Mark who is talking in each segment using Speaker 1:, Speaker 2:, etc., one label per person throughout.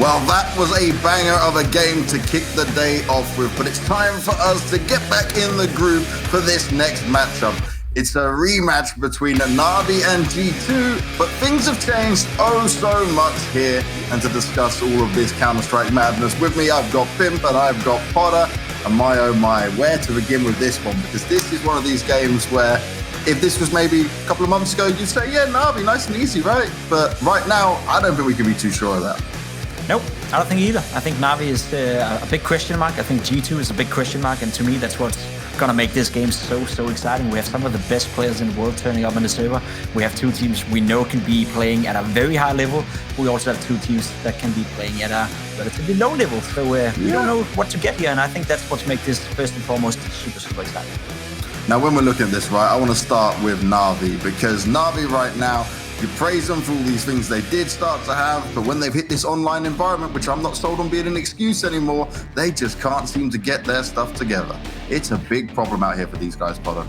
Speaker 1: Well, that was a banger of a game to kick the day off with, but it's time for us to get back in the groove for this next matchup. It's a rematch between NAVI and G2, but things have changed oh so much here. And to discuss all of this Counter-Strike madness with me, I've got Pimp and I've got Potter. And my oh my, where to begin with this one? Because this is one of these games where if this was maybe a couple of months ago, you'd say, yeah, NAVI, nice and easy, right? But right now, I don't think we can be too sure of that.
Speaker 2: Nope, I don't think either. I think NAVI is a big question mark. I think G2 is a big question mark. And to me, that's what's going to make this game so exciting. We have some of the best players in the world turning up on the server. We have two teams we know can be playing at a very high level. We also have two teams that can be playing at a relatively low level. So we don't know what to get here. And I think that's what makes this first and foremost super exciting.
Speaker 1: Now, when we're looking at this, right, I want to start with NAVI, because NAVI right now, you praise them for all these things they did start to have, but when they've hit this online environment, which I'm not sold on being an excuse anymore, they just can't seem to get their stuff together. It's a big problem out here for these guys, Potter.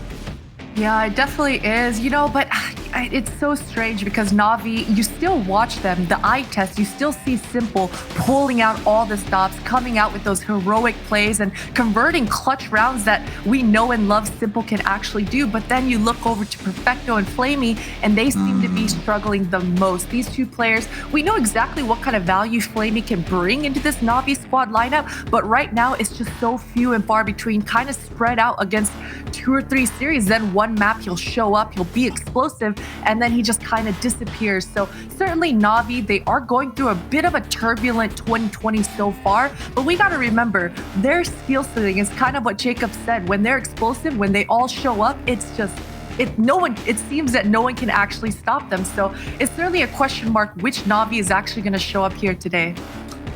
Speaker 3: Yeah, it definitely is, but it's so strange because NAVI, you still watch them, the eye test, you still see Simple pulling out all the stops, coming out with those heroic plays and converting clutch rounds that we know and love Simple can actually do. But then you look over to Perfecto and Flamey, and they seem to be struggling the most. These two players, we know exactly what kind of value Flamey can bring into this NAVI squad lineup, but right now it's just so few and far between, kind of spread out against 2 or 3 series. Then one map he'll show up, he'll be explosive, and then he just kind of disappears. So certainly NAVI, they are going through a bit of a turbulent 2020 so far, but we got to remember their skill ceiling is kind of what Jacob said. When they're explosive, when they all show up, it's just it seems that no one can actually stop them. So it's certainly a question mark which NAVI is actually going to show up here today.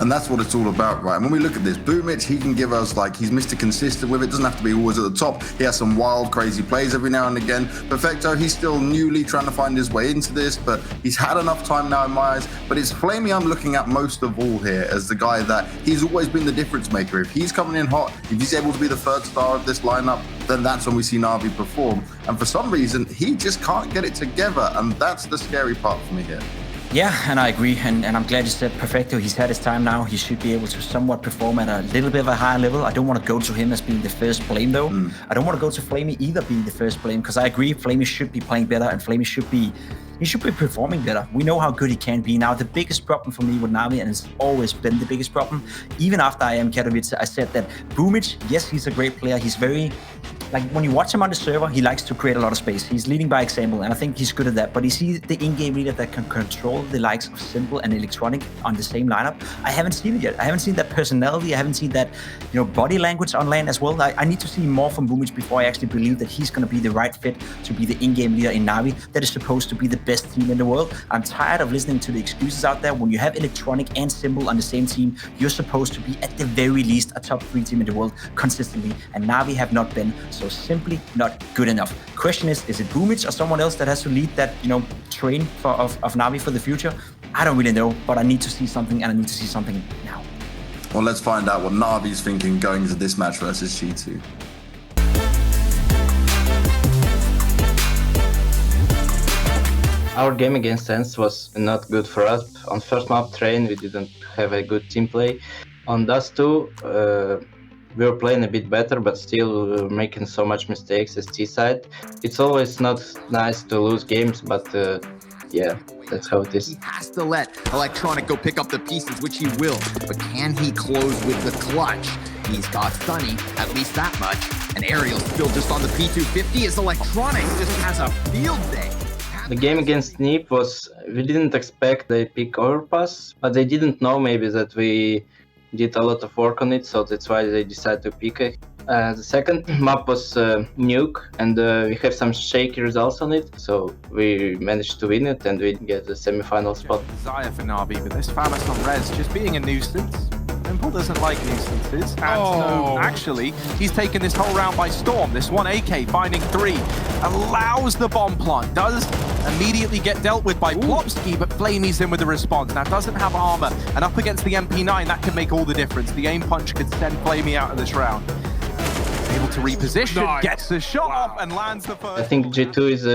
Speaker 1: And that's what it's all about, right? And when we look at this, Boomich, he can give us, he's Mr. Consistent with it. Doesn't have to be always at the top. He has some wild, crazy plays every now and again. Perfecto, he's still newly trying to find his way into this, but he's had enough time now in my eyes. But it's Flamey I'm looking at most of all here as the guy that he's always been the difference maker. If he's coming in hot, if he's able to be the third star of this lineup, then that's when we see NAVI perform. And for some reason, he just can't get it together. And that's the scary part for me here.
Speaker 2: Yeah, and I agree, and I'm glad you said Perfecto. He's had his time now. He should be able to somewhat perform at a little bit of a higher level. I don't want to go to him as being the first blame, though. I don't want to go to Flamey either being the first blame, because I agree Flamey should be playing better, and Flamey should be performing better. We know how good he can be. Now, the biggest problem for me with NAVI, and it's always been the biggest problem, even after I am Katowice, I said that Boomich, yes, he's a great player. He's very, when you watch him on the server, he likes to create a lot of space. He's leading by example, and I think he's good at that. But is he the in-game leader that can control the likes of Simple and Electronic on the same lineup? I haven't seen it yet. I haven't seen that personality. I haven't seen that, body language on lane as well. I need to see more from Boomich before I actually believe that he's going to be the right fit to be the in-game leader in NAVI that is supposed to be the best team in the world. I'm tired of listening to the excuses out there. When you have Electronic and Simple on the same team, you're supposed to be at the very least a top 3 team in the world consistently, and NAVI have not been, so simply not good enough. Question is it Boomich or someone else that has to lead that, train of NAVI for the future? I don't really know, but I need to see something, and I need to see something now.
Speaker 1: Well, let's find out what NAVI's thinking going into this match versus G2.
Speaker 4: Our game against Sense was not good for us. On first map train, we didn't have a good team play. On Dust 2, we were playing a bit better, but still we were making so much mistakes as T-side. It's always not nice to lose games, but yeah, that's how it is.
Speaker 5: He has to let Electronic go pick up the pieces, which he will, but can he close with the clutch? He's got Sunny, at least that much, and Ariel's still just on the P250 as Electronic just has a field day.
Speaker 4: The game against NIP was, we didn't expect they pick overpass, but they didn't know maybe that we did a lot of work on it, so that's why they decided to pick it. The second map was Nuke, and we have some shaky results on it, so we managed to win it and we get the semi-final spot.
Speaker 6: Desire for NAVI, but this Famas on Res just being a nuisance. Simple doesn't like nuisances, and so actually he's taken this whole round by storm. This one AK finding 3, allows the bomb plant, does immediately get dealt with by Plopsky, but Flamey's in with the response. Now doesn't have armor, and up against the MP9, that could make all the difference. The aim punch could send Flamey out of this round. Able to reposition, gets the shot off and lands the first.
Speaker 4: I think G2 is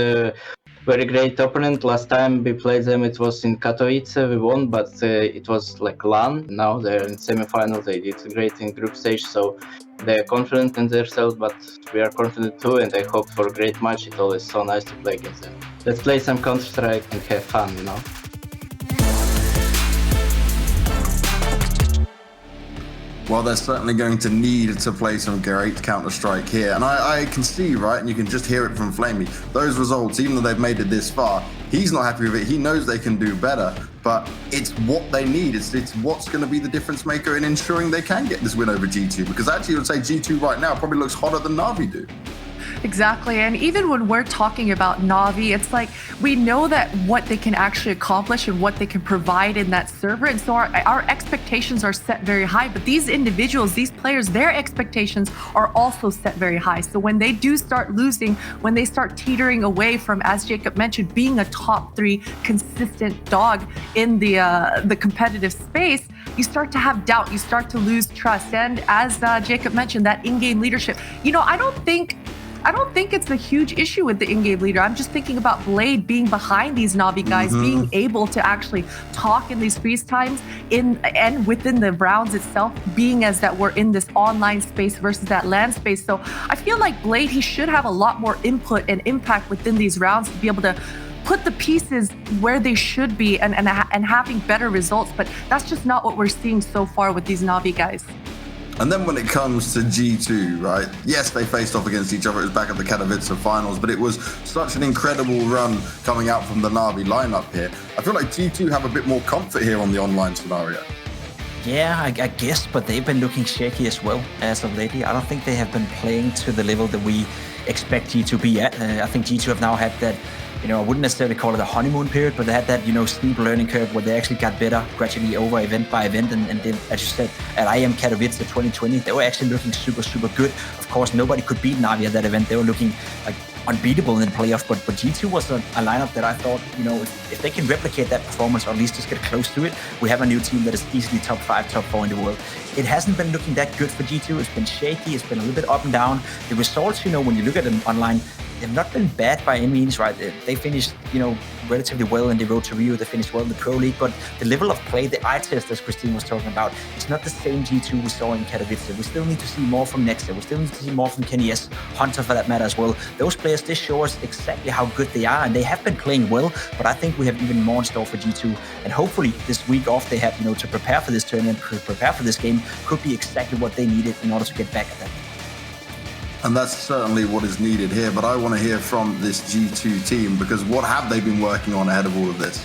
Speaker 4: very great opponent. Last time we played them, it was in Katowice. We won, but it was like LAN. Now they're in semi-final. They did great in group stage, so they're confident in themselves. But we are confident too, and I hope for a great match. It's always so nice to play against them. Let's play some Counter-Strike and have fun, you know.
Speaker 1: Well, they're certainly going to need to play some great Counter-Strike here. And I can see, right, and you can just hear it from Flamey, those results, even though they've made it this far, he's not happy with it. He knows they can do better, but it's what they need. It's what's going to be the difference maker in ensuring they can get this win over G2. Because actually, I would say G2 right now probably looks hotter than NAVI do.
Speaker 3: Exactly. And even when we're talking about NAVI, it's like we know that what they can actually accomplish and what they can provide in that server. And so our expectations are set very high. But these individuals, these players, their expectations are also set very high. So when they do start losing, when they start teetering away from, as Jacob mentioned, being a top 3 consistent dog in the competitive space, you start to have doubt. You start to lose trust. And as Jacob mentioned, that in-game leadership, I don't think it's a huge issue with the in-game leader. I'm just thinking about Blade being behind these NAVI guys, being able to actually talk in these freeze times and within the rounds itself, being as that we're in this online space versus that LAN space. So I feel like Blade, he should have a lot more input and impact within these rounds to be able to put the pieces where they should be and having better results. But that's just not what we're seeing so far with these NAVI guys.
Speaker 1: And then when it comes to G2, right? Yes, they faced off against each other. It was back at the Katowice finals, but it was such an incredible run coming out from the NAVI lineup here. I feel like G2 have a bit more comfort here on the online scenario.
Speaker 2: Yeah, I guess, but they've been looking shaky as well as of lately. I don't think they have been playing to the level that we expect G2 to be at. I think G2 have now had that, I wouldn't necessarily call it a honeymoon period, but they had that, steep learning curve where they actually got better gradually over event by event. And then, as you said, at IM Katowice 2020, they were actually looking super, super good. Of course, nobody could beat NAVI at that event. They were looking like unbeatable in the playoff, but G2 was a lineup that I thought, if they can replicate that performance or at least just get close to it, we have a new team that is easily top 5, top 4 in the world. It hasn't been looking that good for G2. It's been shaky. It's been a little bit up and down. The results, when you look at them online, they've not been bad by any means, right? They finished, relatively well in the Road to Rio. They finished well in the Pro League, but the level of play, the eye test, as Christine was talking about, it's not the same G2 we saw in Katowice. We still need to see more from Nexter. We still need to see more from Kenny S, Hunter for that matter as well. Those players, they show us exactly how good they are, and they have been playing well, but I think we have even more in store for G2. And hopefully this week off they have, to prepare for this tournament, prepare for this game, could be exactly what they needed in order to get back at that.
Speaker 1: And that's certainly what is needed here. But I want to hear from this G2 team, because what have they been working on ahead of all of this?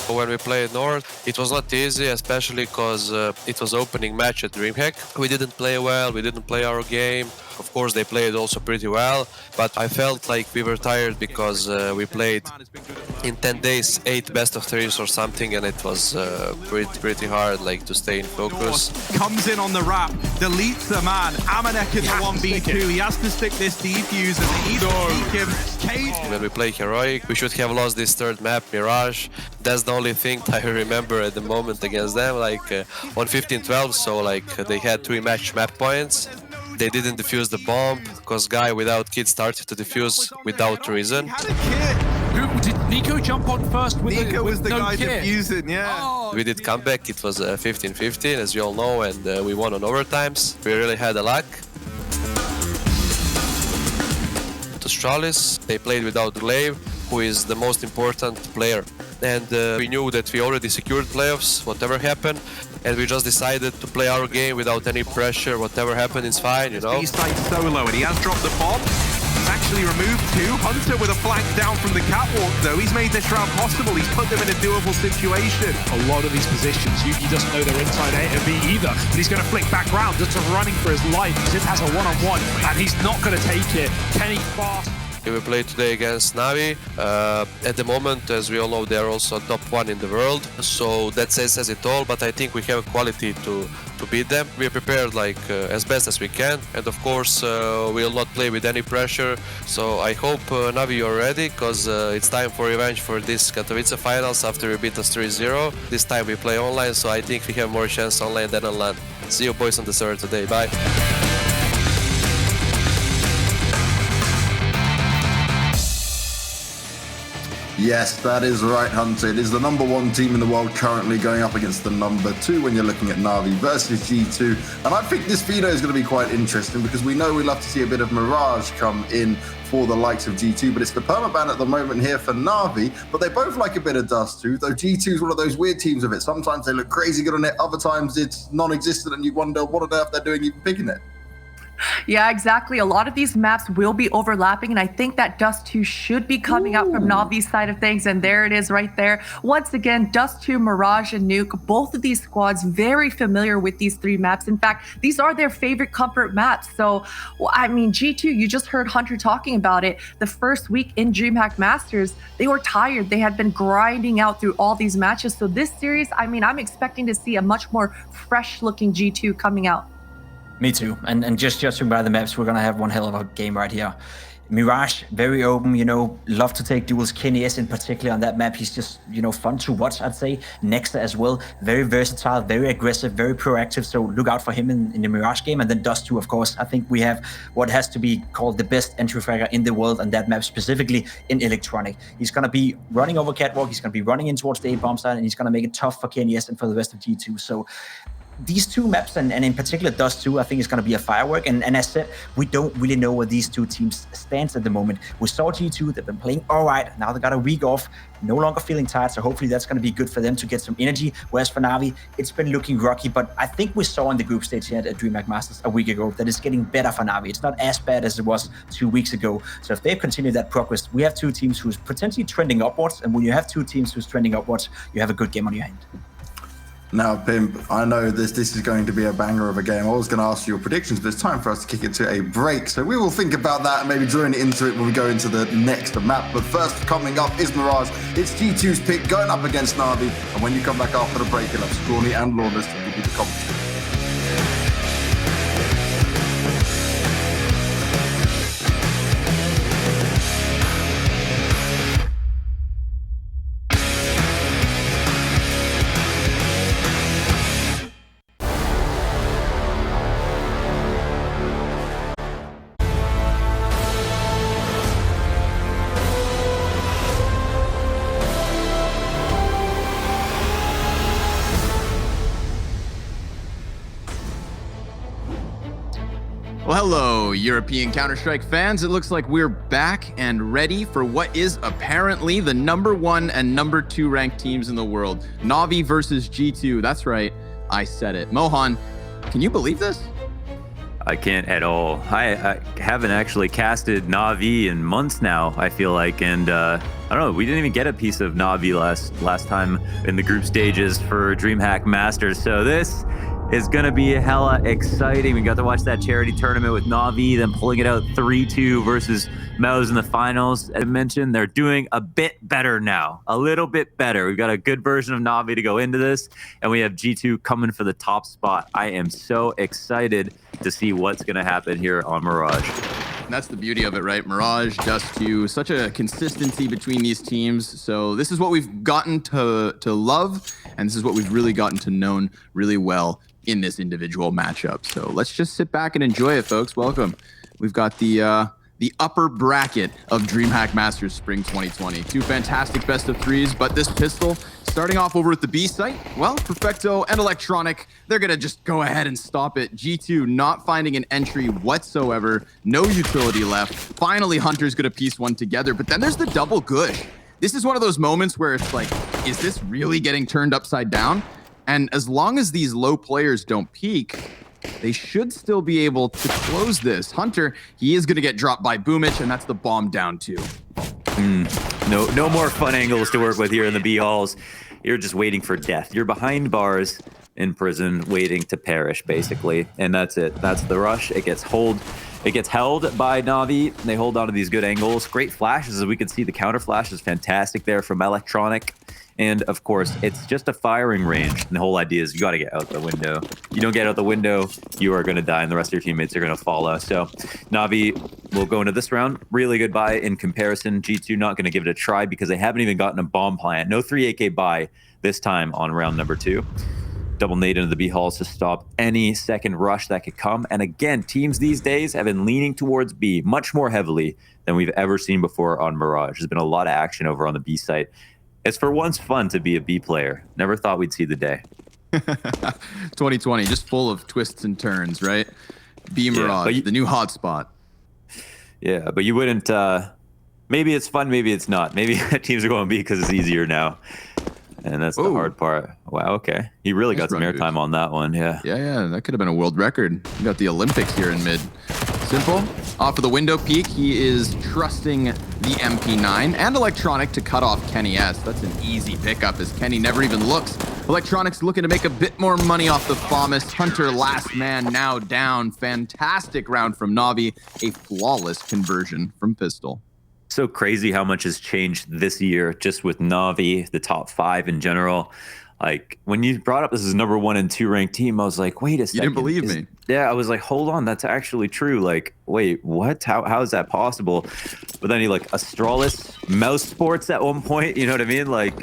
Speaker 7: When we played North, it was not easy, especially because it was opening match at DreamHack. We didn't play well, we didn't play our game. Of course, they played also pretty well, but I felt like we were tired because we played in 10 days 8 best of 3s or something, and it was pretty hard to stay in focus.
Speaker 8: Comes in on the wrap, deletes the man. Amanek is the 1v2. He has to stick this defuse and they need to peek him. Cage.
Speaker 7: When we play Heroic, we should have lost this third map, Mirage. That's the only thing I remember at the moment against them, on 15-12, so they had 3 match map points. They didn't defuse the bomb because guy without kit started to defuse without reason.
Speaker 8: Did Nico jump on first with
Speaker 9: Nico was the
Speaker 8: no
Speaker 9: guy
Speaker 8: kit?
Speaker 9: defusing, yeah.
Speaker 8: Oh.
Speaker 7: We did comeback, it was 15-15 as you all know, and we won on overtimes. We really had a luck. To Stralis, they played without Glaive, who is the most important player. And we knew that we already secured playoffs, whatever happened, and we just decided to play our game without any pressure. Whatever happened is fine,
Speaker 8: B-side solo, and he has dropped the bomb. He's actually removed 2. Hunter with a flank down from the catwalk, though. He's made this round possible. He's put them in a doable situation.
Speaker 10: A lot of these positions, Yuki doesn't know they're inside A and B either, but he's going to flick back round, just running for his life. Zip has a one-on-one, and he's not going to take it. Kenny fast.
Speaker 7: We played today against NAVI. At the moment, as we all know, they are also top 1 in the world, so that says it all, but I think we have quality to beat them. We are prepared as best as we can, and of course we will not play with any pressure, so I hope NAVI you're ready, because it's time for revenge for this Katowice finals after we beat us 3-0. This time we play online, so I think we have more chance online than on LAN. See you boys on the server today, bye.
Speaker 1: Yes, that is right, Hunter. It is the #1 team in the world currently going up against the #2 when you're looking at NAVI versus G2. And I think this video is going to be quite interesting because we know we love to see a bit of Mirage come in for the likes of G2, but it's the permaban at the moment here for NAVI, but they both like a bit of dust too, though G2 is one of those weird teams of it. Sometimes they look crazy good on it, other times it's non-existent and you wonder what on earth they're doing even picking it.
Speaker 3: Yeah, exactly. A lot of these maps will be overlapping, and I think that Dust 2 should be coming out from Navi's side of things, and there it is right there. Once again, Dust 2, Mirage, and Nuke, both of these squads very familiar with these 3 maps. In fact, these are their favorite comfort maps. So, I mean, G2, you just heard Hunter talking about it. The first week in DreamHack Masters, they were tired. They had been grinding out through all these matches. So this series, I mean, I'm expecting to see a much more fresh-looking G2 coming out.
Speaker 2: Me too. And just judging by the maps, we're going to have one hell of a game right here. Mirage, very open, you know, love to take duels. Kenny S in particular on that map, he's just, you know, fun to watch, I'd say. Nexa as well, very versatile, very aggressive, very proactive. So look out for him in the Mirage game. And then Dust 2, of course. I think we have what has to be called the best entry fragger in the world on that map, specifically in Electronic. He's going to be running over Catwalk, he's going to be running in towards the A-bomb side, and he's going to make it tough for Kenny S and for the rest of G2. So these 2 maps, and in particular Dust 2, I think is going to be a firework. And as said, we don't really know where these 2 teams stand at the moment. We saw G2, they've been playing all right. Now they got a week off, no longer feeling tired. So hopefully that's going to be good for them to get some energy. Whereas for Navi, it's been looking rocky. But I think we saw in the group stage here at DreamHack Masters a week ago that it's getting better for Navi. It's not as bad as it was 2 weeks ago. So if they continue that progress, we have 2 teams who's potentially trending upwards. And when you have 2 teams who's trending upwards, you have a good game on your hand.
Speaker 1: Now, Pimp, I know this is going to be a banger of a game. I was going to ask you your predictions, but it's time for us to kick it to a break. So we will think about that and maybe join into it when we go into the next map. But first, coming up is Mirage. It's G2's pick going up against Navi. And when you come back after the break, you'll have Scrawny and Lawless to give you the commentary.
Speaker 5: Well, hello, European Counter-Strike fans. It looks like we're back and ready for what is apparently the #1 and #2 ranked teams in the world. Navi versus G2. That's right, I said it. Mohan, can you believe this?
Speaker 9: I can't at all. I haven't actually casted Navi in months now, I feel like, and I don't know, we didn't even get a piece of Navi last time in the group stages for DreamHack Masters, so this is gonna be hella exciting. We got to watch that charity tournament with Navi, then pulling it out 3-2 versus Mouse in the finals. As I mentioned, they're doing a bit better now, a little bit better. We've got a good version of Navi to go into this, and we have G2 coming for the top spot. I am so excited to see what's gonna happen here on Mirage.
Speaker 5: And that's the beauty of it, right? Mirage, Dust 2, such a consistency between these teams. So this is what we've gotten to love, and this is what we've really gotten to know really well in this individual matchup. So let's just sit back and enjoy it, folks. Welcome. We've got the upper bracket of DreamHack Masters Spring 2020. 2 fantastic best of 3s, but this pistol, starting off over at the B site, well, Perfecto and Electronic, they're gonna just go ahead and stop it. G2 not finding an entry whatsoever, no utility left. Finally, Hunter's gonna piece one together, but then there's the double gush. This is one of those moments where it's like, is this really getting turned upside down? And as long as these low players don't peak, they should still be able to close this. Hunter, he is going to get dropped by Boomich, and that's the bomb down 2.
Speaker 9: No more fun angles to work with here in the B halls. You're just waiting for death. You're behind bars in prison, waiting to perish, basically. And that's it. That's the rush. It gets held by Navi. They hold on to these good angles. Great flashes, as we can see. The counter flash is fantastic there from Electronic. And of course, it's just a firing range. And the whole idea is you got to get out the window. You don't get out the window, you are going to die, and the rest of your teammates are going to follow. So Navi will go into this round. Really good buy in comparison. G2 not going to give it a try because they haven't even gotten a bomb plant. No 3 AK buy this time on round number 2. double nade into the B halls to stop any second rush that could come. And again, teams these days have been leaning towards B much more heavily than we've ever seen before on Mirage. There's been a lot of action over on the B site. It's for once fun to be a B player. Never thought we'd see the day.
Speaker 5: 2020, just full of twists and turns, right? B Mirage, the new hotspot.
Speaker 9: Yeah, but you wouldn't... maybe it's fun, maybe it's not. Maybe teams are going B because it's easier now. And that's the hard part. Wow, okay. He really got some airtime on that one, yeah.
Speaker 5: Yeah, that could have been a world record. We got the Olympics here in mid. Simple. Off of the window peak, he is trusting the MP9 and Electronic to cut off Kenny S. That's an easy pickup as Kenny never even looks. Electronic's looking to make a bit more money off the FAMAS. Hunter, last man, now down. Fantastic round from Navi. A flawless conversion from Pistol.
Speaker 9: So crazy how much has changed this year just with Navi, the top 5 in general. Like, when you brought up this is number 1 and 2 ranked team, I was like, wait a second.
Speaker 5: You didn't believe me.
Speaker 9: Yeah, I was like, hold on, that's actually true. Like, wait, what? How is that possible? But then you like Astralis, Mouse Sports at one point, you know what I mean? Like,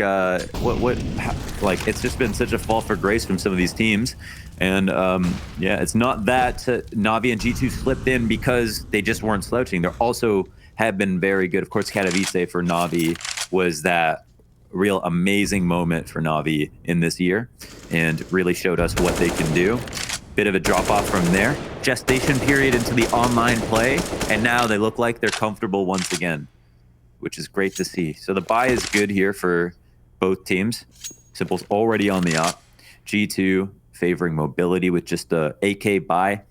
Speaker 9: like, it's just been such a fall for grace from some of these teams. And yeah, it's not that Navi and G2 slipped in because they just weren't slouching. They're also have been very good. Of course, Katowice for Navi was that real amazing moment for Navi in this year and really showed us what they can do. Bit of a drop off from there. Gestation period into the online play, and now they look like they're comfortable once again, which is great to see. So the buy is good here for both teams. Simple's already on the up. G2 favoring mobility with just a AK buy.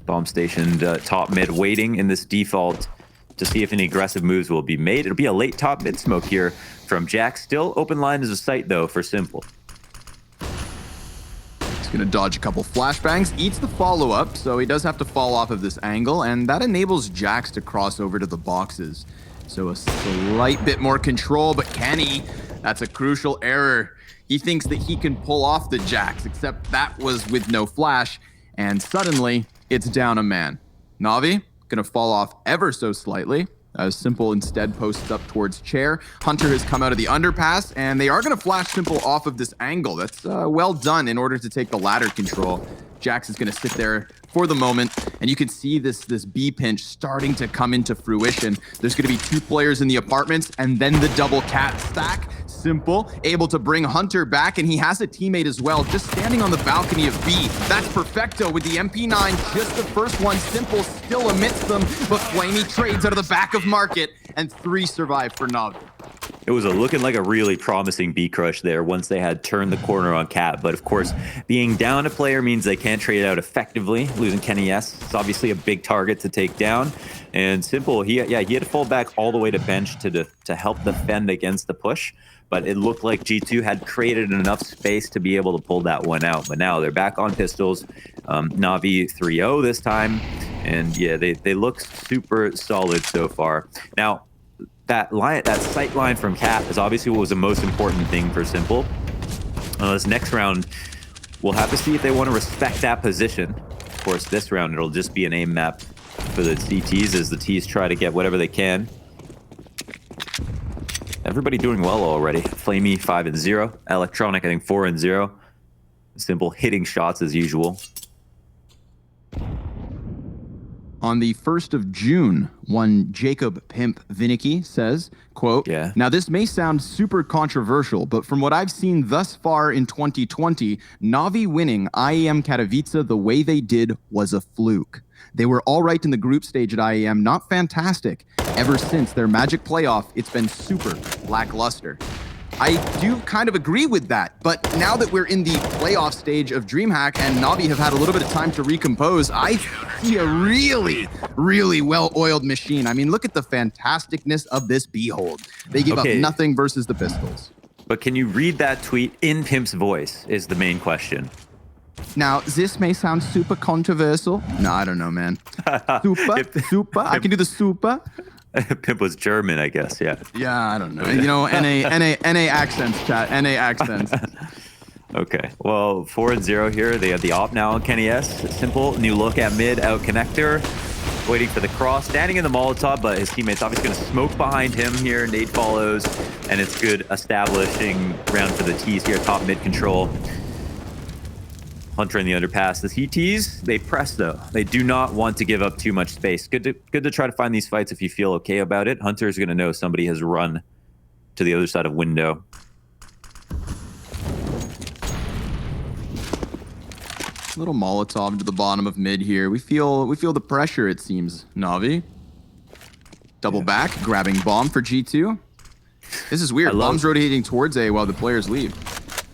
Speaker 9: Bomb stationed top mid waiting in this default to see if any aggressive moves will be made. It'll be a late top mid smoke here from Jack. Still open line as a sight though for Simple.
Speaker 5: He's gonna dodge a couple flashbangs, eats the follow-up, so he does have to fall off of this angle, and that enables Jax to cross over to the boxes. So a slight bit more control, but Kenny, that's a crucial error. He thinks that he can pull off the Jax, except that was with no flash, and suddenly it's down a man. Navi gonna fall off ever so slightly. Simple instead posts up towards chair. Hunter has come out of the underpass, and they are gonna flash Simple off of this angle. That's well done in order to take the ladder control. Jax is gonna sit there for the moment, and you can see this B pinch starting to come into fruition. There's gonna be 2 players in the apartments, and then the double cat stack. Simple, able to bring Hunter back, and he has a teammate as well, just standing on the balcony of B. That's perfecto with the MP9, just the first one. Simple still amidst them, but Flamey trades out of the back of market, and 3 survive for Navi.
Speaker 9: It was looking like a really promising B crush there once they had turned the corner on Cat. But of course, being down a player means they can't trade out effectively. Losing Kenny S is obviously a big target to take down. And Simple, he had to fall back all the way to bench to help defend against the push. But it looked like G2 had created enough space to be able to pull that one out. But now they're back on pistols. Navi 3-0 this time. And yeah, they look super solid so far. Now, that sight line from Cap is obviously what was the most important thing for Simple. This next round, we'll have to see if they want to respect that position. Of course, this round, it'll just be an aim map for the CTs as the Ts try to get whatever they can. Everybody doing well already. Flamey 5-0. Electronic, I think 4-0. Simple hitting shots as usual.
Speaker 5: On the 1st of June, one Jacob Pimp Vinicky says, quote, now this may sound super controversial, but from what I've seen thus far in 2020, Navi winning IEM Katowice the way they did was a fluke. They were all right in the group stage at IEM, not fantastic. Ever since their Magic playoff, it's been super lackluster. I do kind of agree with that, but now that we're in the playoff stage of DreamHack and Navi have had a little bit of time to recompose, I see a really, really well-oiled machine. I mean, look at the fantasticness of this behold. They give up nothing versus the Pistols.
Speaker 9: But can you read that tweet in Pimp's voice is the main question.
Speaker 5: Now, this may sound super controversial. No, I don't know, man. Super. I can do the super.
Speaker 9: Pimp was German, I guess, yeah.
Speaker 5: Yeah, I don't know. You know, NA accents, chat. NA accents.
Speaker 9: Okay, well, 4-0 here. They have the op now on Kenny S. Simple, new look at mid, out connector. Waiting for the cross, standing in the Molotov, but his teammate's obviously going to smoke behind him here. Nade follows, and it's good establishing round for the T's here, top mid control. Hunter in the underpass. The CTs, they press though. They do not want to give up too much space. Good to try to find these fights if you feel okay about it. Hunter's going to know somebody has run to the other side of window.
Speaker 11: Little Molotov to the bottom of mid here. We feel the pressure, it seems, Navi. Double back, grabbing bomb for G2. This is weird. Bomb's rotating towards A while the players leave.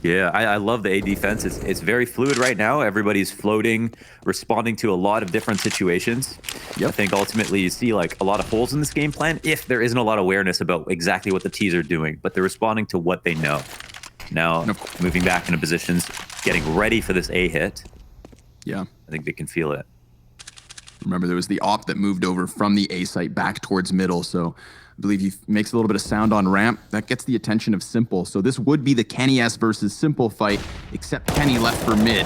Speaker 9: Yeah, I love the A defense. It's very fluid right now. Everybody's floating, responding to a lot of different situations. Yep. I think ultimately you see like a lot of holes in this game plan if there isn't a lot of awareness about exactly what the T's are doing, but they're responding to what they know. Now, moving back into positions, getting ready for this A hit.
Speaker 11: Yeah.
Speaker 9: I think they can feel it.
Speaker 11: Remember, there was the op that moved over from the A site back towards middle, so I believe he makes a little bit of sound on ramp. That gets the attention of Simple. So this would be the Kenny S versus Simple fight, except Kenny left for mid.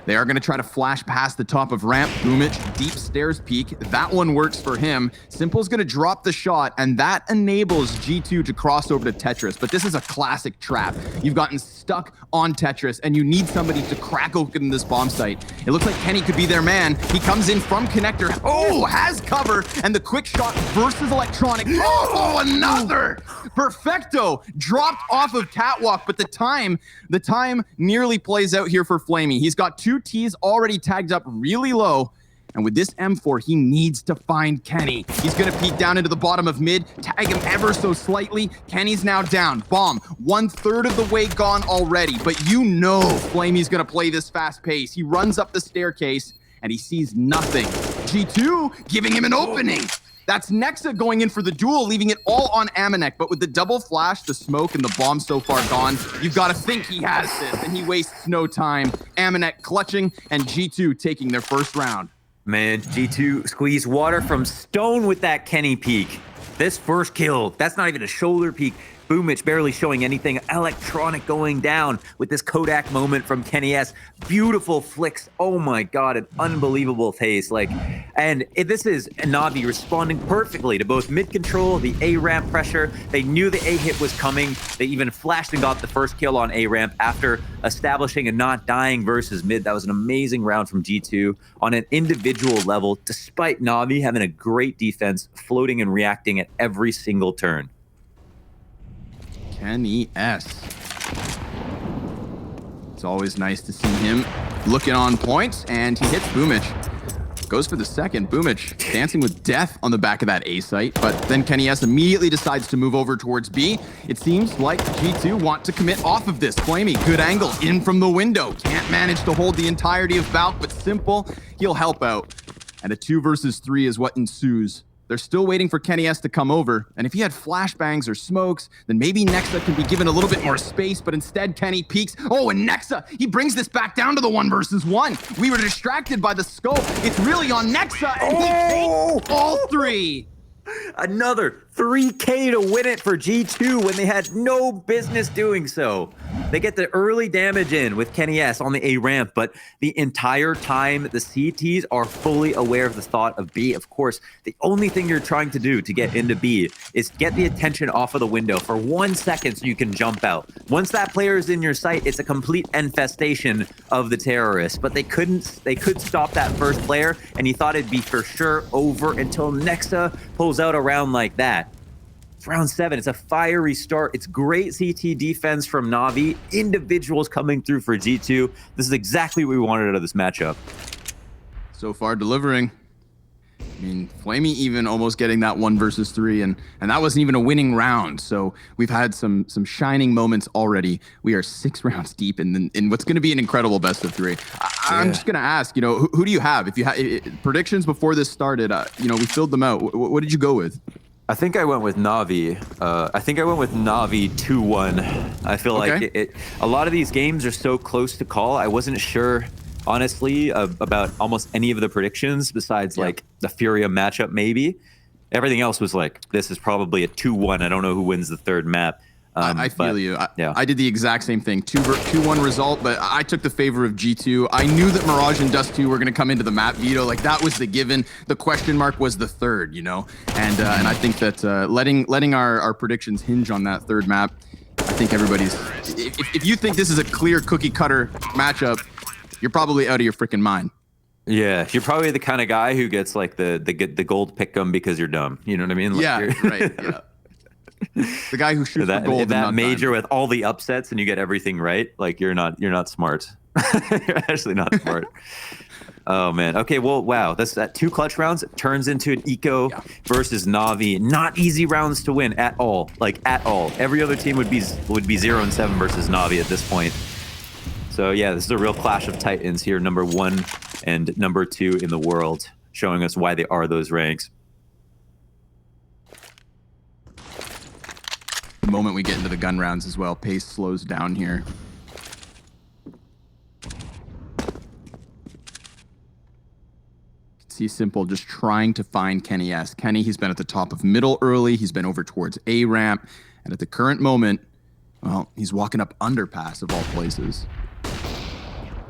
Speaker 11: They are going to try to flash past the top of ramp. Boomich, deep stairs peek. That one works for him. Simple's going to drop the shot, and that enables G2 to cross over to Tetris. But this is a classic trap. You've gotten stuck on Tetris, and you need somebody to crack open this bomb site. It looks like Kenny could be their man. He comes in from connector. Oh, has cover, and the quick shot versus electronic. Oh, another! Perfecto! Dropped off of catwalk, but the time nearly plays out here for Flamey. He's got 2 T's already tagged up really low. And with this M4, he needs to find Kenny. He's going to peek down into the bottom of mid, tag him ever so slightly. Kenny's now down. Bomb, 1/3 of the way gone already. But you know Flamey's going to play this fast pace. He runs up the staircase, and he sees nothing. G2 giving him an opening. That's Nexa going in for the duel, leaving it all on Amanek. But with the double flash, the smoke, and the bomb so far gone, you've got to think he has this, and he wastes no time. Amanek clutching, and G2 taking their first round.
Speaker 9: Man, G2 squeezed water from stone with that Kenny peek. This first kill, that's not even a shoulder peek. Boomich barely showing anything. Electronic going down with this Kodak moment from Kenny S. Beautiful flicks. Oh my God, an unbelievable taste. This is Navi responding perfectly to both mid control, the A ramp pressure. They knew the A hit was coming. They even flashed and got the first kill on A ramp after establishing and not dying versus mid. That was an amazing round from G2 on an individual level, despite Navi having a great defense, floating and reacting at every single turn.
Speaker 11: Kenny S. It's always nice to see him looking on point, and he hits Boomich. Goes for the second. Boomich dancing with death on the back of that A site, but then Kenny S immediately decides to move over towards B. It seems like G2 want to commit off of this. Flamey, good angle, in from the window. Can't manage to hold the entirety of Valk, but Simple, he'll help out. And a 2 versus 3 is what ensues. They're still waiting for Kenny S to come over, and if he had flashbangs or smokes, then maybe Nexa can be given a little bit more space, but instead Kenny peeks. Oh, and Nexa, he brings this back down to the 1 versus 1. We were distracted by the scope. It's really on Nexa, and he takes all 3.
Speaker 9: Another 3K to win it for G2 when they had no business doing so. They get the early damage in with Kenny S on the A ramp, but the entire time the CTs are fully aware of the thought of B. Of course, the only thing you're trying to do to get into B is get the attention off of the window for 1 second so you can jump out. Once that player is in your sight, it's a complete infestation of the terrorists, but they could stop that first player, and you thought it'd be for sure over until Nexa pulls out a round like that. It's round 7. It's a fiery start. It's great CT defense from Navi. Individuals coming through for G2. This is exactly what we wanted out of this matchup.
Speaker 11: So far delivering. I mean, Flamey even almost getting that 1 versus 3, and that wasn't even a winning round. So we've had some shining moments already. We are 6 rounds deep in what's going to be an incredible best of 3. I'm just going to ask, who do you have? If you have predictions before this started, we filled them out. What did you go with?
Speaker 9: I think I went with Navi. I think I went with Navi 2-1. I feel like a lot of these games are so close to call. I wasn't sure, honestly, about almost any of the predictions besides like the Furia matchup, maybe. Everything else was like, this is probably a 2-1. I don't know who wins the third map.
Speaker 11: I feel you. I did the exact same thing. 2-1 result, but I took the favor of G2. I knew that Mirage and Dust 2 were going to come into the map veto. Like, that was the given. The question mark was the third, And I think that letting our predictions hinge on that third map, I think everybody's... If you think this is a clear cookie cutter matchup, you're probably out of your freaking mind.
Speaker 9: Yeah, you're probably the kind of guy who gets like the gold pick'em because you're dumb. You know what I mean? Like,
Speaker 11: Yeah, right. Yeah. The guy who shoots for gold
Speaker 9: that
Speaker 11: and not
Speaker 9: major
Speaker 11: diamond.
Speaker 9: with all the upsets and you get everything right. Like you're not smart. You're actually not smart. Oh man. Okay. Well, wow. That 2 clutch rounds turns into an Eco versus Navi. Not easy rounds to win at all. Like at all. Every other team would be 0-7 versus Navi at this point. So yeah, this is a real clash of titans here. Number 1 and number 2 in the world, showing us why they are those ranks.
Speaker 11: The moment we get into the gun rounds as well, pace slows down here. See Simple just trying to find Kenny S. Kenny, he's been at the top of middle early. He's been over towards A ramp. And at the current moment, well, he's walking up underpass of all places.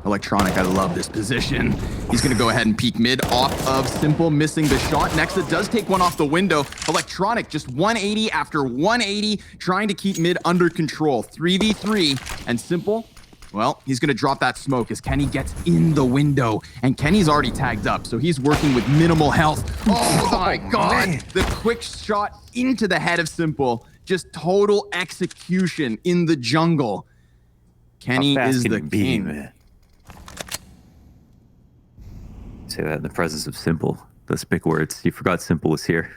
Speaker 11: Electronic, I love this position. He's going to go ahead and peek mid off of Simple, missing the shot. Nexa does take one off the window. Electronic just 180 after 180, trying to keep mid under control. 3v3, and Simple, well, he's going to drop that smoke as Kenny gets in the window. And Kenny's already tagged up, so he's working with minimal health. Oh my God. Man. The quick shot into the head of Simple. Just total execution in the jungle. Kenny is the king.
Speaker 9: Man? Say that in the presence of Simple. Those big words. You forgot Simple was here.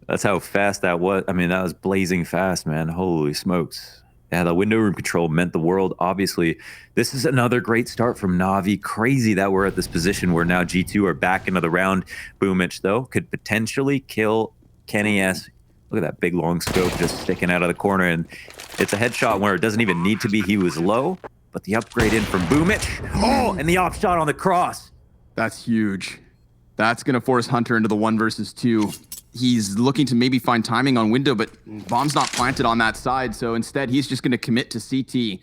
Speaker 9: That's how fast that was. I mean, that was blazing fast, man. Holy smokes. Yeah, the window room control meant the world. Obviously, this is another great start from Navi. Crazy that we're at this position where now G2 are back into the round. Boomich, though, could potentially kill Kenny S. Look at that big long scope just sticking out of the corner. And it's a headshot where it doesn't even need to be. He was low, but the upgrade in from Boomich. Oh, and the op shot on the cross.
Speaker 11: That's huge. That's going to force Hunter into the 1 versus 2. He's looking to maybe find timing on window, but bomb's not planted on that side. So instead, he's just going to commit to CT.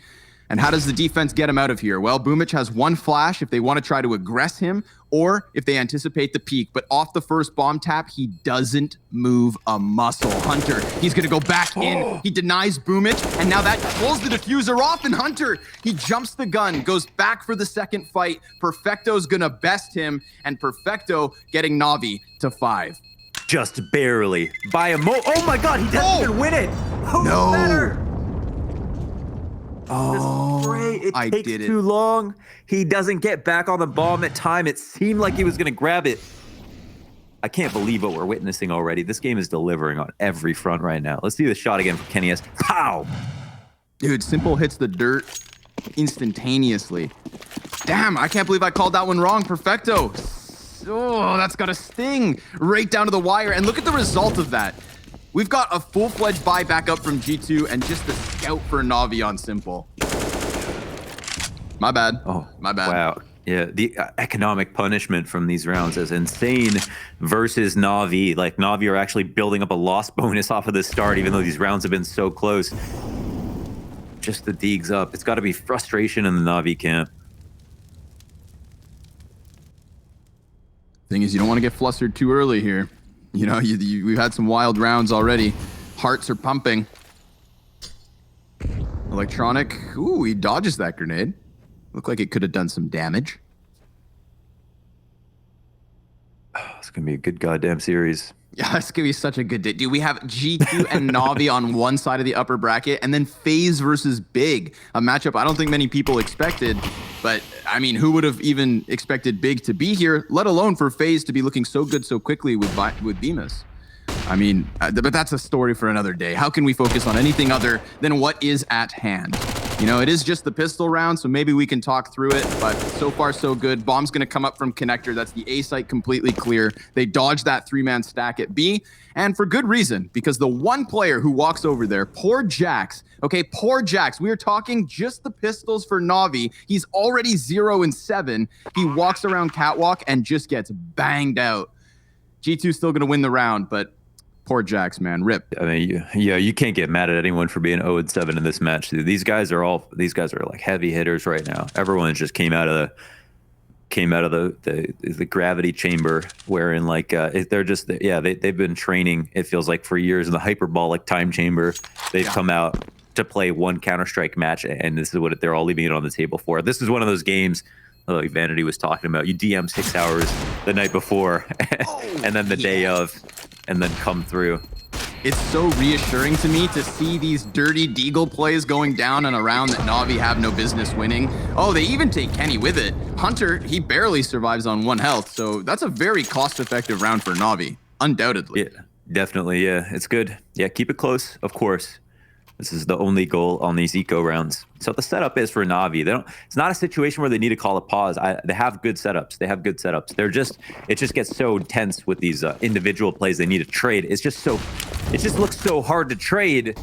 Speaker 11: And how does the defense get him out of here? Well, Boomich has 1 flash if they want to try to aggress him or if they anticipate the peak. But off the first bomb tap, he doesn't move a muscle. Hunter, he's going to go back in. He denies Boomich, and now that pulls the diffuser off. And Hunter, he jumps the gun, goes back for the second fight. Perfecto's going to best him, and Perfecto getting Navi to 5.
Speaker 9: Just barely. By a oh my God, he doesn't even win it. Who's better? Oh, great. It takes too long. He doesn't get back on the bomb at time. It seemed like he was going to grab it. I can't believe what we're witnessing already. This game is delivering on every front right now. Let's see the shot again from Kenny S. Pow!
Speaker 11: Dude, Simple hits the dirt instantaneously. Damn, I can't believe I called that one wrong. Perfecto. Oh, that's got a sting right down to the wire. And look at the result of that. We've got a full-fledged buy back up from G2 and just the scout for Navi on Simple. My bad.
Speaker 9: Oh,
Speaker 11: my bad.
Speaker 9: Wow. Yeah, the economic punishment from these rounds is insane versus Navi. Like, Navi are actually building up a loss bonus off of the start, even though these rounds have been so close. Just the Deegs up. It's got to be frustration in the Navi camp.
Speaker 11: Thing is, you don't want to get flustered too early here. You know, we've had some wild rounds already. Hearts are pumping. Electronic. Ooh, he dodges that grenade. Looked like it could have done some damage.
Speaker 9: Oh, it's going to be a good goddamn series.
Speaker 11: Yeah, it's going to be such a good day. Dude, we have G2 and Navi on one side of the upper bracket, and then FaZe versus Big, a matchup I don't think many people expected. But, I mean, who would have even expected Big to be here, let alone for FaZe to be looking so good so quickly with Bemis? I mean, but that's a story for another day. How can we focus on anything other than what is at hand? You know, it is just the pistol round, so maybe we can talk through it, but so far so good. Bomb's going to come up from Connector. That's the A site completely clear. They dodge that 3-man stack at B, and for good reason, because the one player who walks over there, poor Jax, okay, poor Jax. We are talking just the pistols for Navi. He's already 0-7. He walks around Catwalk and just gets banged out. G2's still going to win the round, but poor Jax, man. Rip.
Speaker 9: I mean, you can't get mad at anyone for being 0-7 in this match. Dude. These guys are like heavy hitters right now. Everyone just came out of the gravity chamber, wherein like they're just they've been training. It feels like for years in the hyperbolic time chamber. They've come out to play one Counter-Strike match, and this is what they're all leaving it on the table for. This is one of those games, like Vanity was talking about. You DM 6 hours the night before, and then the day of, and then come through.
Speaker 11: It's so reassuring to me to see these dirty Deagle plays going down in a round that Na'Vi have no business winning. Oh, they even take Kenny with it. Hunter, he barely survives on 1 health, so that's a very cost-effective round for Na'Vi, undoubtedly.
Speaker 9: Yeah, definitely, yeah. It's good. Yeah, keep it close, of course. This is the only goal on these eco rounds. So the setup is for Na'Vi. It's not a situation where they need to call a pause. They have good setups. It just gets so tense with these individual plays they need to trade. It just looks so hard to trade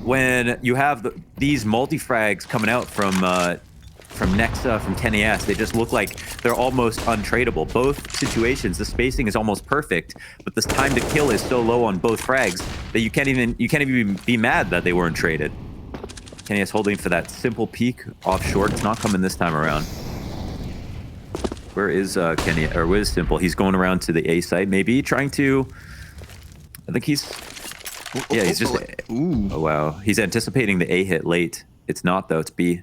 Speaker 9: when you have these multi-frags coming out from Nexa, from Kenny S. They just look like they're almost untradeable. Both situations, the spacing is almost perfect, but this time to kill is so low on both frags that you can't even be mad that they weren't traded. Kenny S holding for that simple peek off short. It's not coming this time around. Where is Kenny, or where is Simple? He's going around to the A site, maybe trying to. I think he's. Yeah, he's just.
Speaker 11: Ooh.
Speaker 9: Oh wow, he's anticipating the A hit late. It's not though. It's B.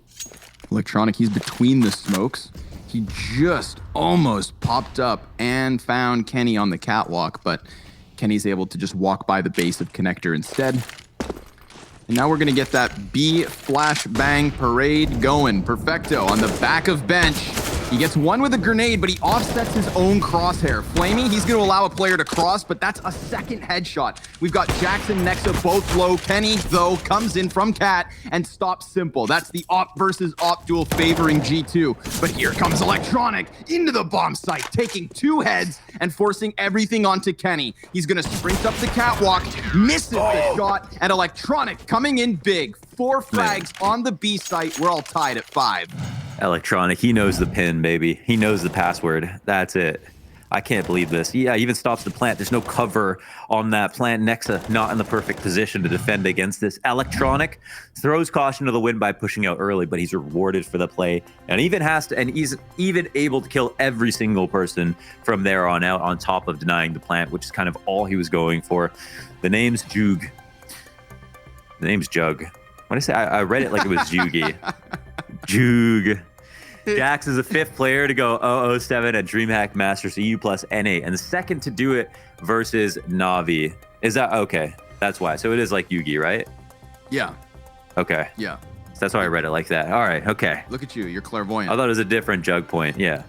Speaker 11: Electronic, he's between the smokes. He just almost popped up and found Kenny on the catwalk, but Kenny's able to just walk by the base of Connector instead. And now we're going to get that B flashbang parade going. Perfecto on the back of bench. He gets one with a grenade, but he offsets his own crosshair. Flamey, he's going to allow a player to cross, but that's a second headshot. We've got Jackson, Nexa, both low. Kenny, though, comes in from Cat and stops Simple. That's the op versus op duel favoring G2. But here comes Electronic into the bomb site, taking 2 heads and forcing everything onto Kenny. He's going to sprint up the catwalk, misses the shot, and Electronic coming in big. 4 frags on the B site. We're all tied at 5.
Speaker 9: Electronic, he knows the pin, baby. He knows the password. That's it. I can't believe this. Yeah, even stops the plant. There's no cover on that plant. Nexa not in the perfect position to defend against this. Electronic throws caution to the wind by pushing out early, but he's rewarded for the play, and he's even able to kill every single person from there on out, on top of denying the plant, which is kind of all he was going for. The name's Jug. The name's Jug. What did I say? I read it like it was Jugi. Jug. Jax is the 5th player to go 007 at DreamHack Masters EU plus NA, and the second to do it versus Navi. Is that okay? That's why. So it is like Yugi, right?
Speaker 11: Yeah.
Speaker 9: Okay.
Speaker 11: Yeah.
Speaker 9: So that's why I read it like that. All right. Okay.
Speaker 11: Look at you. You're clairvoyant.
Speaker 9: I thought it was a different Jug point. Yeah.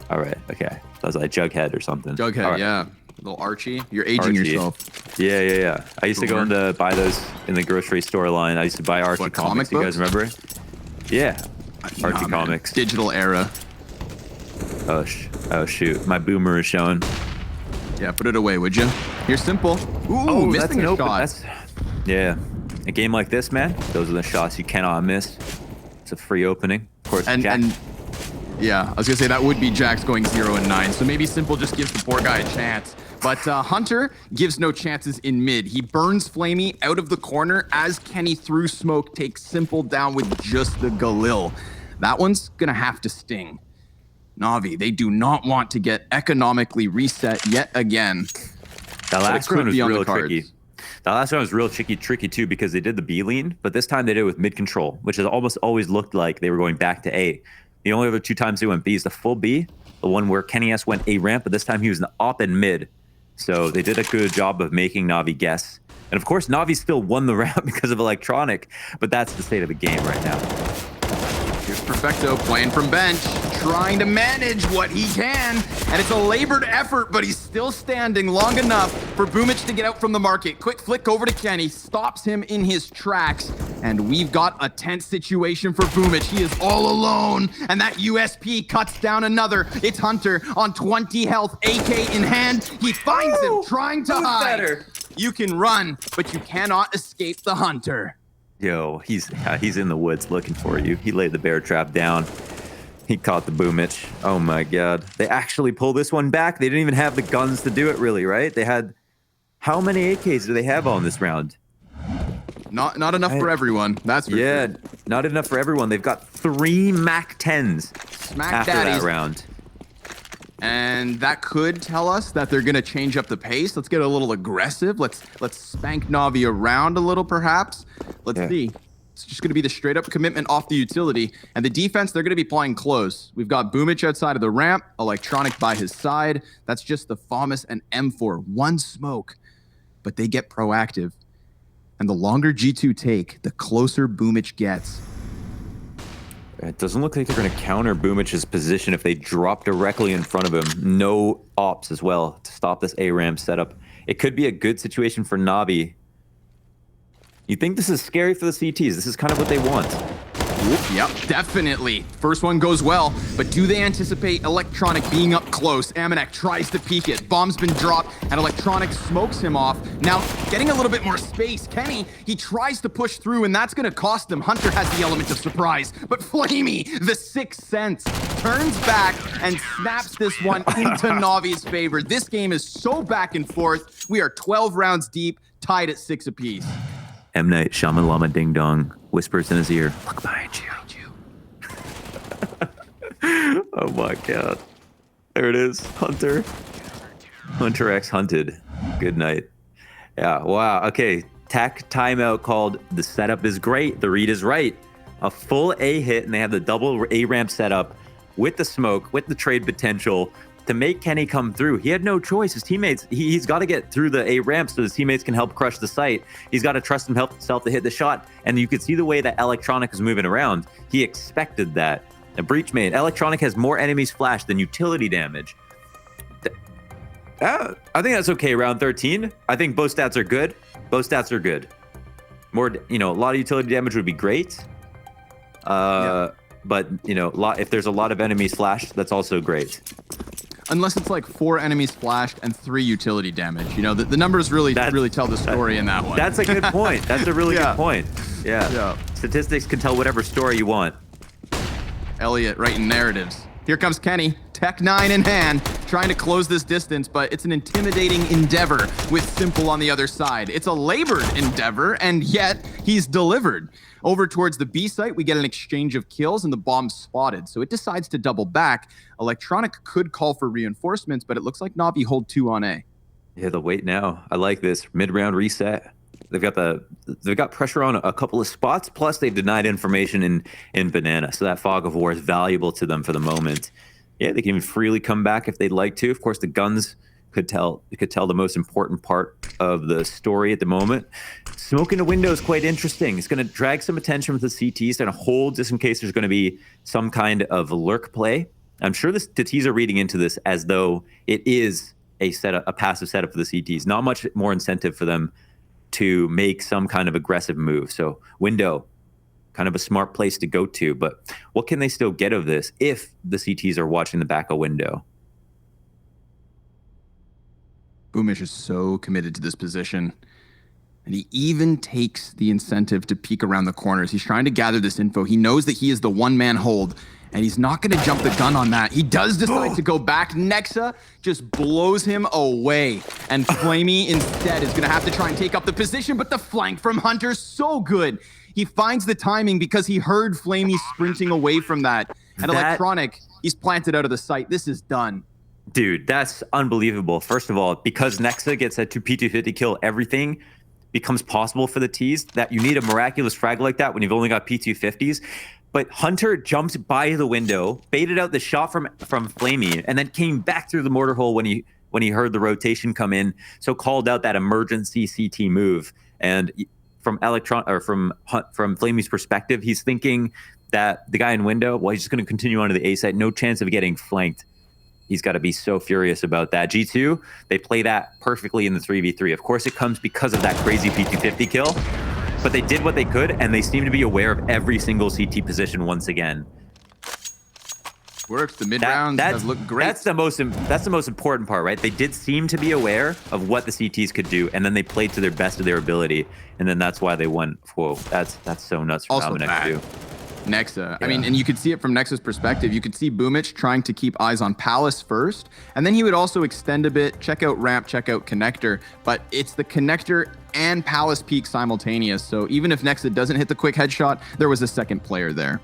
Speaker 9: All right. Okay. That was like Jughead or something.
Speaker 11: Jughead,
Speaker 9: right.
Speaker 11: Yeah. Little Archie. You're aging yourself.
Speaker 9: Yeah. I used to go in to buy those in the grocery store line. I used to buy Archie comics. You guys remember? Yeah. Archie comics.
Speaker 11: Digital era.
Speaker 9: Oh shoot. My boomer is showing.
Speaker 11: Yeah, put it away, would you? You're Simple. Ooh, missing a shot.
Speaker 9: Yeah. A game like this, man, those are the shots you cannot miss. It's a free opening. Of course, Jack.
Speaker 11: And yeah, I was going to say that would be Jax going 0 and 9. So maybe Simple just gives the poor guy a chance. But Hunter gives no chances in mid. He burns Flamey out of the corner as Kenny through smoke takes Simple down with just the Galil. That one's going to have to sting. Navi, they do not want to get economically reset yet again.
Speaker 9: That last one was real tricky. That last one was real tricky too, because they did the B lean, but this time they did it with mid control, which has almost always looked like they were going back to A. The only other 2 times they went B is the full B, the one where Kenny S went A ramp, but this time he was in the op and mid. So they did a good job of making Navi guess. And of course, Navi still won the round because of Electronic, but that's the state of the game right now.
Speaker 11: Here's Perfecto playing from bench, trying to manage what he can. And it's a labored effort, but he's still standing long enough for Boomich to get out from the market. Quick flick over to Kenny, stops him in his tracks. And we've got a tense situation for Boomich. He is all alone, and that USP cuts down another. It's Hunter on 20 health, AK in hand. He finds him trying to hide. You can run, but you cannot escape the Hunter.
Speaker 9: Yo, he's in the woods looking for you. He laid the bear trap down. He caught the Boomich. Oh my god. They actually pull this one back. They didn't even have the guns to do it, really, right? They had... How many AKs do they have on this round?
Speaker 11: Not enough for everyone. That's for sure.
Speaker 9: Not enough for everyone. They've got 3 Mac 10s
Speaker 11: Smack
Speaker 9: after
Speaker 11: daddies.
Speaker 9: that round.
Speaker 11: And that could tell us that they're going to change up the pace. Let's get a little aggressive. Let's spank Navi around a little, perhaps. Let's see. It's just going to be the straight up commitment off the utility. And the defense, they're going to be playing close. We've got Boomich outside of the ramp, Electronic by his side. That's just the FAMAS and M4. One smoke. But they get proactive. And the longer G2 take, the closer Boomich gets.
Speaker 9: It doesn't look like they're going to counter Boomich's position if they drop directly in front of him. No ops as well to stop this A-ramp setup. It could be a good situation for Navi. You think this is scary for the CTs? This is kind of what they want.
Speaker 11: Yep, definitely. First one goes well, but do they anticipate Electronic being up close? Amanek tries to peek it. Bomb's been dropped, and Electronic smokes him off. Now, getting a little bit more space. Kenny, he tries to push through, and that's going to cost him. Hunter has the element of surprise, but Flamey, the Sixth Sense, turns back and snaps this one into Navi's favor. This game is so back and forth. We are 12 rounds deep, tied at 6 apiece.
Speaker 9: M. Night Shaman Lama Ding Dong whispers in his ear, look behind you. Oh my god. There it is. Hunter. Hunter X hunted. Good night. Yeah, wow. Okay. Tech timeout called the setup is great. The read is right. A full A hit, and they have the double A ramp setup with the smoke, with the trade potential to make Kenny come through. He had no choice. His teammates, he's got to get through the A ramp so his teammates can help crush the site. He's got to trust himself to hit the shot. And you could see the way that Electronic is moving around. He expected that. A breach made. Electronic has more enemies flash than utility damage. I think that's okay. Round 13. I think both stats are good. Both stats are good. More, a lot of utility damage would be great. But if there's a lot of enemies flashed, that's also great.
Speaker 11: Unless it's like 4 enemies flashed and 3 utility damage. The numbers really tell the story in that one.
Speaker 9: That's a good point. That's a really good point. Yeah. Statistics can tell whatever story you want.
Speaker 11: Elliot writing narratives. Here comes Kenny, Tech 9 in hand, trying to close this distance, but it's an intimidating endeavor with Simple on the other side. It's a labored endeavor, and yet he's delivered. Over towards the B site, we get an exchange of kills and the bomb's spotted, so it decides to double back. Electronic could call for reinforcements, but it looks like Navi hold 2 on A.
Speaker 9: Yeah, the wait now. I like this mid-round reset. They've got pressure on a couple of spots, plus they've denied information in Banana, so that fog of war is valuable to them for the moment. Yeah, they can even freely come back if they'd like to. Of course, the guns could tell the most important part of the story at the moment. Smoke in the window is quite interesting. It's going to drag some attention from the CTs. It's going to hold just in case there's going to be some kind of lurk play. I'm sure the T's are reading into this as though it is a passive setup for the CTs. Not much more incentive for them to make some kind of aggressive move. So window, kind of a smart place to go to, but what can they still get of this if the CTs are watching the back of window?
Speaker 11: Boomish is so committed to this position, and he even takes the incentive to peek around the corners. He's trying to gather this info. He knows that he is the one-man hold, and he's not going to jump the gun on that. He does decide to go back. Nexa just blows him away, and Flamey instead is going to have to try and take up the position, but the flank from Hunter's so good. He finds the timing because he heard Flamey sprinting away from that. And Electronic, he's planted out of the sight. This is done.
Speaker 9: Dude, that's unbelievable. First of all, because Nexa gets that P250 kill, everything becomes possible for the T's. That you need a miraculous frag like that when you've only got P250s. But Hunter jumped by the window, baited out the shot from Flamey, and then came back through the mortar hole when he heard the rotation come in. So called out that emergency CT move. And from Flamey's perspective, he's thinking that the guy in window, well, he's just going to continue onto the A site. No chance of getting flanked. He's got to be so furious about that. G2, they play that perfectly in the 3v3. Of course, it comes because of that crazy P250 kill, but they did what they could, and they seem to be aware of every single CT position once again.
Speaker 11: Works. The mid rounds has looked great.
Speaker 9: That's the most important part, right? They did seem to be aware of what the CTs could do, and then they played to their best of their ability, and then that's why they won. Whoa, that's so nuts for Dominic too.
Speaker 11: Nexa. I mean, and you could see it from Nexa's perspective. You could see Boomich trying to keep eyes on Palace first, and then he would also extend a bit, check out ramp, check out connector, but it's the connector and Palace peak simultaneous. So even if Nexa doesn't hit the quick headshot, there was a second player there.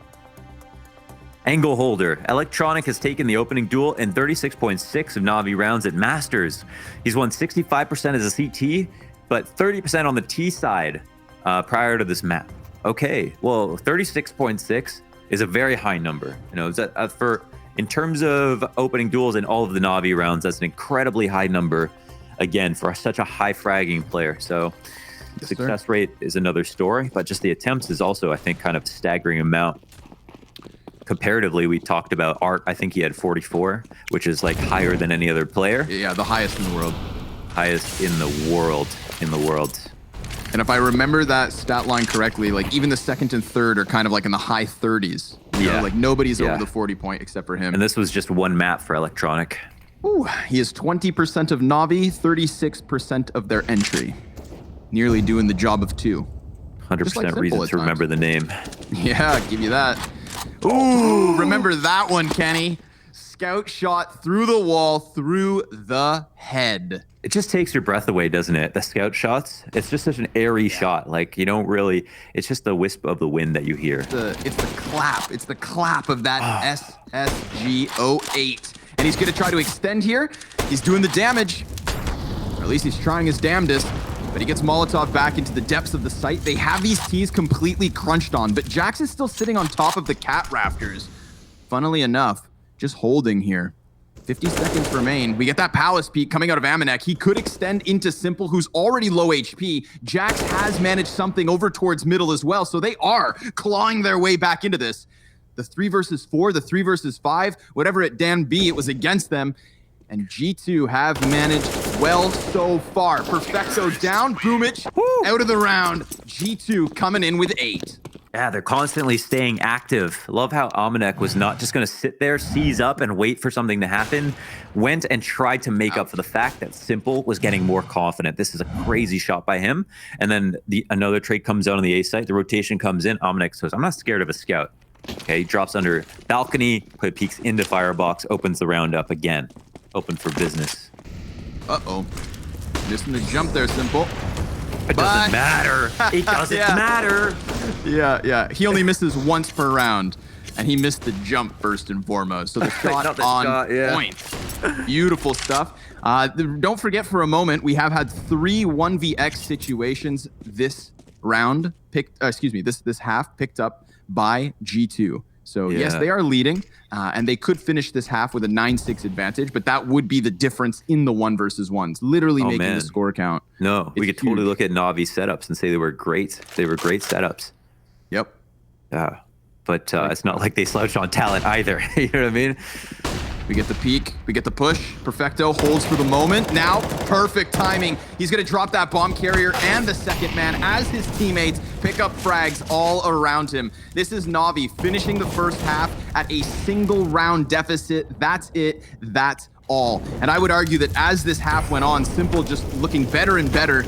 Speaker 9: Angle holder. Electronic has taken the opening duel in 36.6 of Navi rounds at Masters. He's won 65% as a CT, but 30% on the T side prior to this map. Okay, well, 36.6 is a very high number. You know, in terms of opening duels in all of the Navi rounds, that's an incredibly high number. Again, for such a high fragging player. So the success rate is another story, but just the attempts is also, I think, kind of a staggering amount. Comparatively, we talked about Art. I think he had 44, which is like higher than any other player.
Speaker 11: Yeah, the highest in the world.
Speaker 9: Highest in the world.
Speaker 11: And if I remember that stat line correctly, like even the second and third are kind of like in the high 30s. You know, like nobody's over the 40 point except for him.
Speaker 9: And this was just one map for Electronic.
Speaker 11: Ooh, he is 20% of Navi, 36% of their entry. Nearly doing the job of two.
Speaker 9: 100%
Speaker 11: like
Speaker 9: reason to remember the name.
Speaker 11: Yeah, give you that. Ooh, remember that one, Kenny. Scout shot through the wall, through the head.
Speaker 9: It just takes your breath away, doesn't it? The scout shots. It's just such an airy shot. Like you don't really. It's just the wisp of the wind that you hear.
Speaker 11: It's the clap. It's the clap of that SSG-08. And he's going to try to extend here. He's doing the damage. Or at least he's trying his damnedest. But he gets Molotov back into the depths of the site. They have these T's completely crunched on. But Jax is still sitting on top of the cat rafters. Funnily enough, just holding here. 50 seconds remain. We get that Palace peek coming out of Amanek. He could extend into Simple, who's already low HP. Jax has managed something over towards middle as well. So they are clawing their way back into this. The 3 versus 4, the 3 versus 5, whatever it damn be, it was against them. And G2 have managed well so far. Perfecto down, Boomich out of the round. G2 coming in with 8.
Speaker 9: Yeah, they're constantly staying active. Love how Amanek was not just going to sit there, seize up, and wait for something to happen. Went and tried to make up for the fact that Simple was getting more confident. This is a crazy shot by him. And then another trade comes out on the A site. The rotation comes in. Amanek says, I'm not scared of a scout. Okay, he drops under balcony, peeks into firebox, opens the round up again. Open for business.
Speaker 11: Uh-oh. Missing the jump there, Simple.
Speaker 9: It doesn't matter. It doesn't matter.
Speaker 11: Yeah. He only misses once per round, and he missed the jump first and foremost. So the shot on point. Beautiful stuff. Don't forget for a moment, we have had 3 1vx situations this round this half picked up by G2. So yes, they are leading, and they could finish this half with a 9-6 advantage, but that would be the difference in the 1 versus 1s, literally making the score count.
Speaker 9: No, we could totally look at Navi setups and say they were great. They were great setups.
Speaker 11: Yep.
Speaker 9: Yeah, but it's not like they slouched on talent either. You know what I mean?
Speaker 11: We get the peek, we get the push. Perfecto holds for the moment. Now, perfect timing. He's gonna drop that bomb carrier and the second man as his teammates pick up frags all around him. This is Navi finishing the first half at a single round deficit. That's it, that's all. And I would argue that as this half went on, Simple just looking better and better.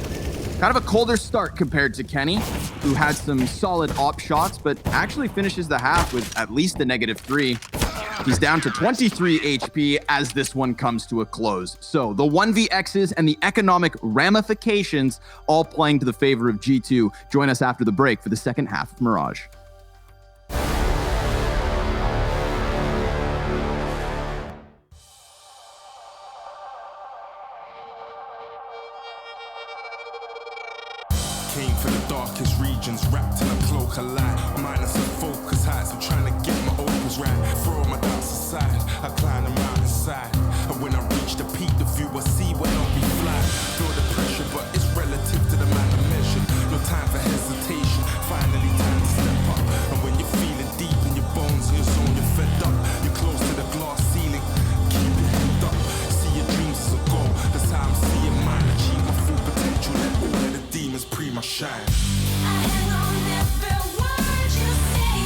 Speaker 11: Kind of a colder start compared to Kenny, who had some solid op shots, but actually finishes the half with at least a -3. He's down to 23 HP as this one comes to a close. So the 1vx's and the economic ramifications all playing to the favor of G2. Join us after the break for the second half of Mirage.
Speaker 12: Came from the darkest regions, wrapped in a cloak of light. Mindless and focus heights, I'm trying to get my opens right. Throw my doubts aside, I climb the mountainside. And when I reach the peak, the view I see will not be flat. Feel the pressure, but it's relative to the man I measured. No time for hesitation, finally time to step up. And when you're feeling deep in your bones, in your zone, you're fed up. You're close to the glass ceiling, keep your head up. See your dreams as a goal, that's how I'm seeing mine. Achieve my full potential, let all of the demons pre my shine.
Speaker 13: I hang on every word you say.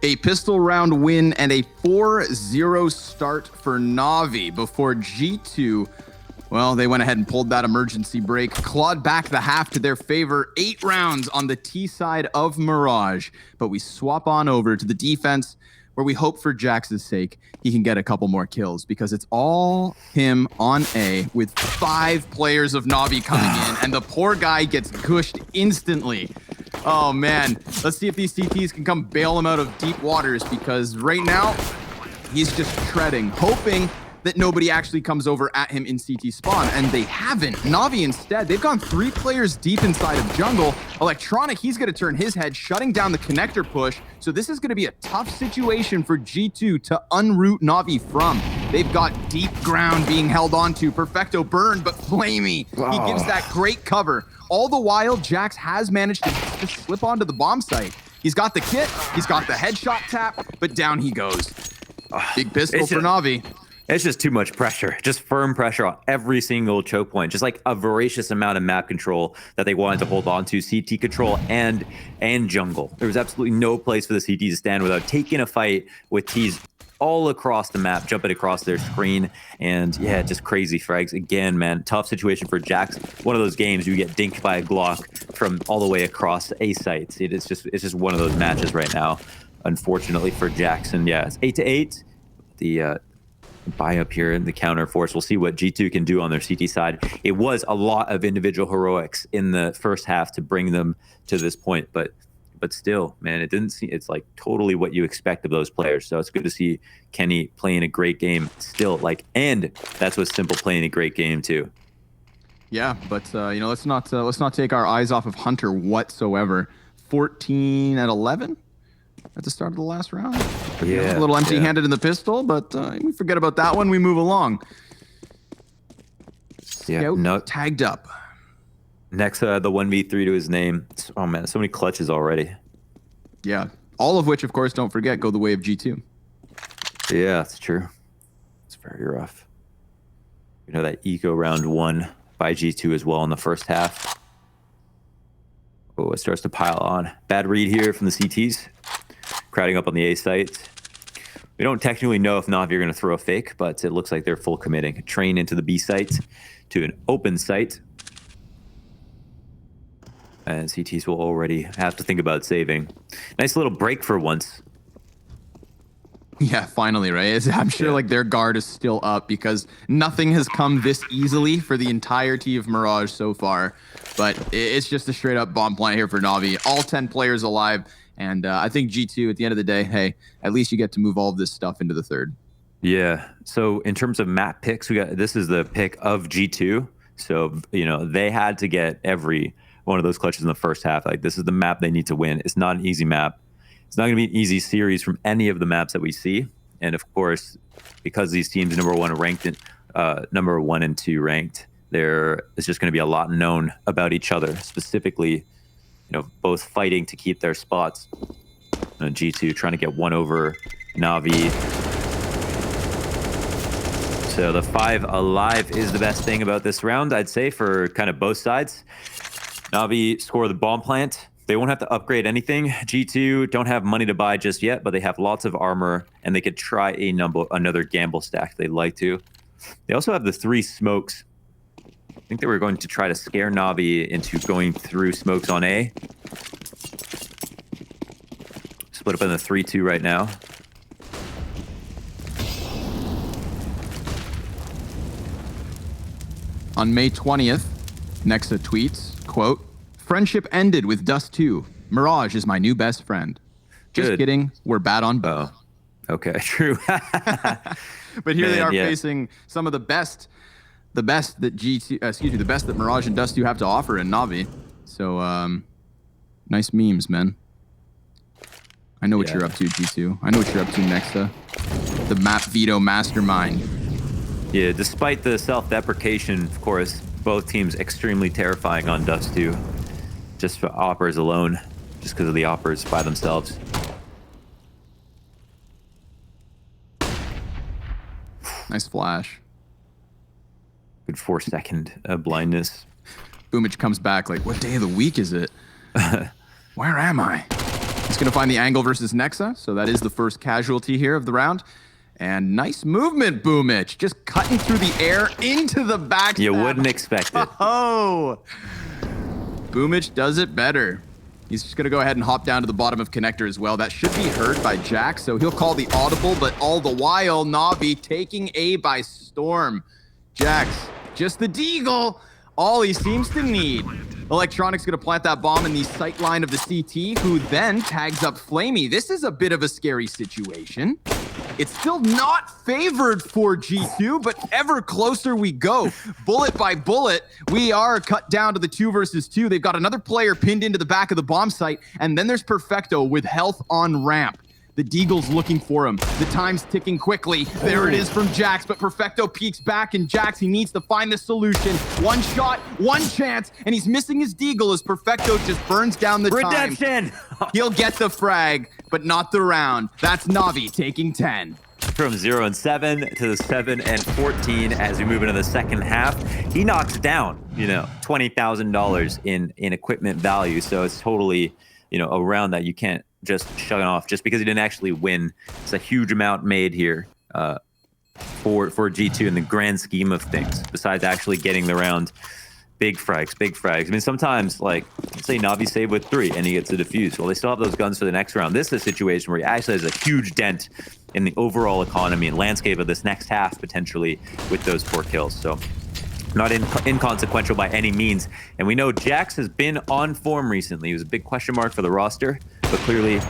Speaker 11: A pistol round win and a 4-0 start for NAVI before G2, well, they went ahead and pulled that emergency break, clawed back the half to their favor, 8 rounds on the T side of Mirage. But we swap on over to the defense, where we hope for Jax's sake he can get a couple more kills, because it's all him on A with 5 players of NAVI coming in, and the poor guy gets gushed instantly. Oh man, let's see if these CTs can come bail him out of deep waters, because right now he's just treading, hoping that nobody actually comes over at him in CT spawn, and they haven't. NAVI instead, they've gone 3 players deep inside of jungle. Electronic, he's gonna turn his head, shutting down the connector push. So this is gonna be a tough situation for G2 to unroot NAVI from. They've got deep ground being held onto. Perfecto burned, but Flamey, he gives that great cover. All the while, Jax has managed to just slip onto the bomb site. He's got the kit, he's got the headshot tap, but down he goes. Big pistol for NAVI.
Speaker 9: It's just too much pressure, just firm pressure on every single choke point, just like a voracious amount of map control that they wanted to hold on to, CT control and jungle. There was absolutely no place for the CT to stand without taking a fight with T's all across the map, jumping across their screen, and yeah, just crazy frags. Again, man, tough situation for Jax. One of those games you get dinked by a Glock from all the way across A sites. It's just one of those matches right now, unfortunately for Jax. And yeah, it's 8-8. The buy up here in the counter force. We'll see what G2 can do on their CT side. It was a lot of individual heroics in the first half to bring them to this point, but still, man, it didn't seem, it's like totally what you expect of those players. So it's good to see Kenny playing a great game still, like, and that's what's Simple playing a great game too.
Speaker 11: Yeah, but you know, let's not take our eyes off of Hunter whatsoever. 14 at 11 at the start of the last round.
Speaker 9: Yeah,
Speaker 11: a little empty-handed in the pistol, but we forget about that one. We move along.
Speaker 9: Yeah, no,
Speaker 11: tagged up.
Speaker 9: Next, the 1v3 to his name. Oh man, so many clutches already.
Speaker 11: Yeah, all of which, of course, don't forget, go the way of G2.
Speaker 9: Yeah, that's true. It's very rough. You know that eco round 1 by G2 as well in the first half. Oh, it starts to pile on. Bad read here from the CTs. Crowding up on the A site. We don't technically know if NAVI are going to throw a fake, but it looks like they're full committing. Train into the B site to an open site. And CTs will already have to think about saving. Nice little break for once.
Speaker 11: Yeah, finally, right? I'm sure like their guard is still up, because nothing has come this easily for the entirety of Mirage so far. But it's just a straight up bomb plant here for NAVI. All 10 players alive. And I think G2, at the end of the day, hey, at least you get to move all of this stuff into the third.
Speaker 9: Yeah. So in terms of map picks, this is the pick of G2. So, you know, they had to get every one of those clutches in the first half. Like, this is the map they need to win. It's not an easy map. It's not going to be an easy series from any of the maps that we see. And of course, because these teams number 1 and 2 ranked, there is just going to be a lot known about each other, specifically, you know, both fighting to keep their spots. G2 trying to get one over NAVI. So the 5 alive is the best thing about this round, I'd say, for kind of both sides. NAVI score the bomb plant. They won't have to upgrade anything. G2 don't have money to buy just yet, but they have lots of armor, and they could try another gamble stack if they'd like to. They also have the 3 smokes. I think they were going to try to scare NAVI into going through smokes on A. Split up in the 3-2 right now.
Speaker 11: On May 20th, Nexa tweets, quote, "Friendship ended with Dust 2. Mirage is my new best friend. Just
Speaker 9: Good.
Speaker 11: kidding, we're bad on both."
Speaker 9: Okay, true.
Speaker 11: But here they are facing some of the best that the best that Mirage and Dust 2 have to offer in NAVI. So nice memes, man. I know what you're up to, G2. I know what you're up to, Nexa. The map veto mastermind.
Speaker 9: Yeah, despite the self-deprecation, of course, both teams extremely terrifying on Dust 2. Just for Oppers alone, just because of the Oppers by themselves.
Speaker 11: Nice flash.
Speaker 9: Good 4-second blindness.
Speaker 11: Boomich comes back like, what day of the week is it? Where am I? He's going to find the angle versus Nexa, so that is the first casualty here of the round. And nice movement, Boomich. Just cutting through the air into the back.
Speaker 9: You wouldn't expect it.
Speaker 11: Oh, Boomich does it better. He's just going to go ahead and hop down to the bottom of connector as well. That should be heard by Jack, so he'll call the audible, but all the while, Navi taking A by storm. Jax, just the deagle, all he seems to need. Electronic's going to plant that bomb in the sight line of the CT, who then tags up Flamey. This is a bit of a scary situation. It's still not favored for G2, but ever closer we go. Bullet by bullet, we are cut down to the 2 versus 2. They've got another player pinned into the back of the bomb site, and then there's Perfecto with health on ramp. The Deagle's looking for him. The time's ticking quickly. There it is from Jax, but Perfecto peeks back, and Jax, he needs to find the solution. One shot, one chance, and he's missing his Deagle as Perfecto just burns down the
Speaker 9: Redemption!
Speaker 11: time. He'll get the frag, but not the round. That's Navi taking 10.
Speaker 9: From 0-7 to the 7-14 as we move into the second half. He knocks down, $20,000 in equipment value. So it's totally, a round that you can't just shut off just because he didn't actually win. It's a huge amount made here for G2 in the grand scheme of things, besides actually getting the round. Big frags. I mean, sometimes, let's say Navi save with 3 and he gets a defuse. Well, they still have those guns for the next round. This is a situation where he actually has a huge dent in the overall economy and landscape of this next half, potentially, with those 4 kills. So, not inconsequential by any means. And we know Jax has been on form recently. He was a big question mark for the roster, but clearly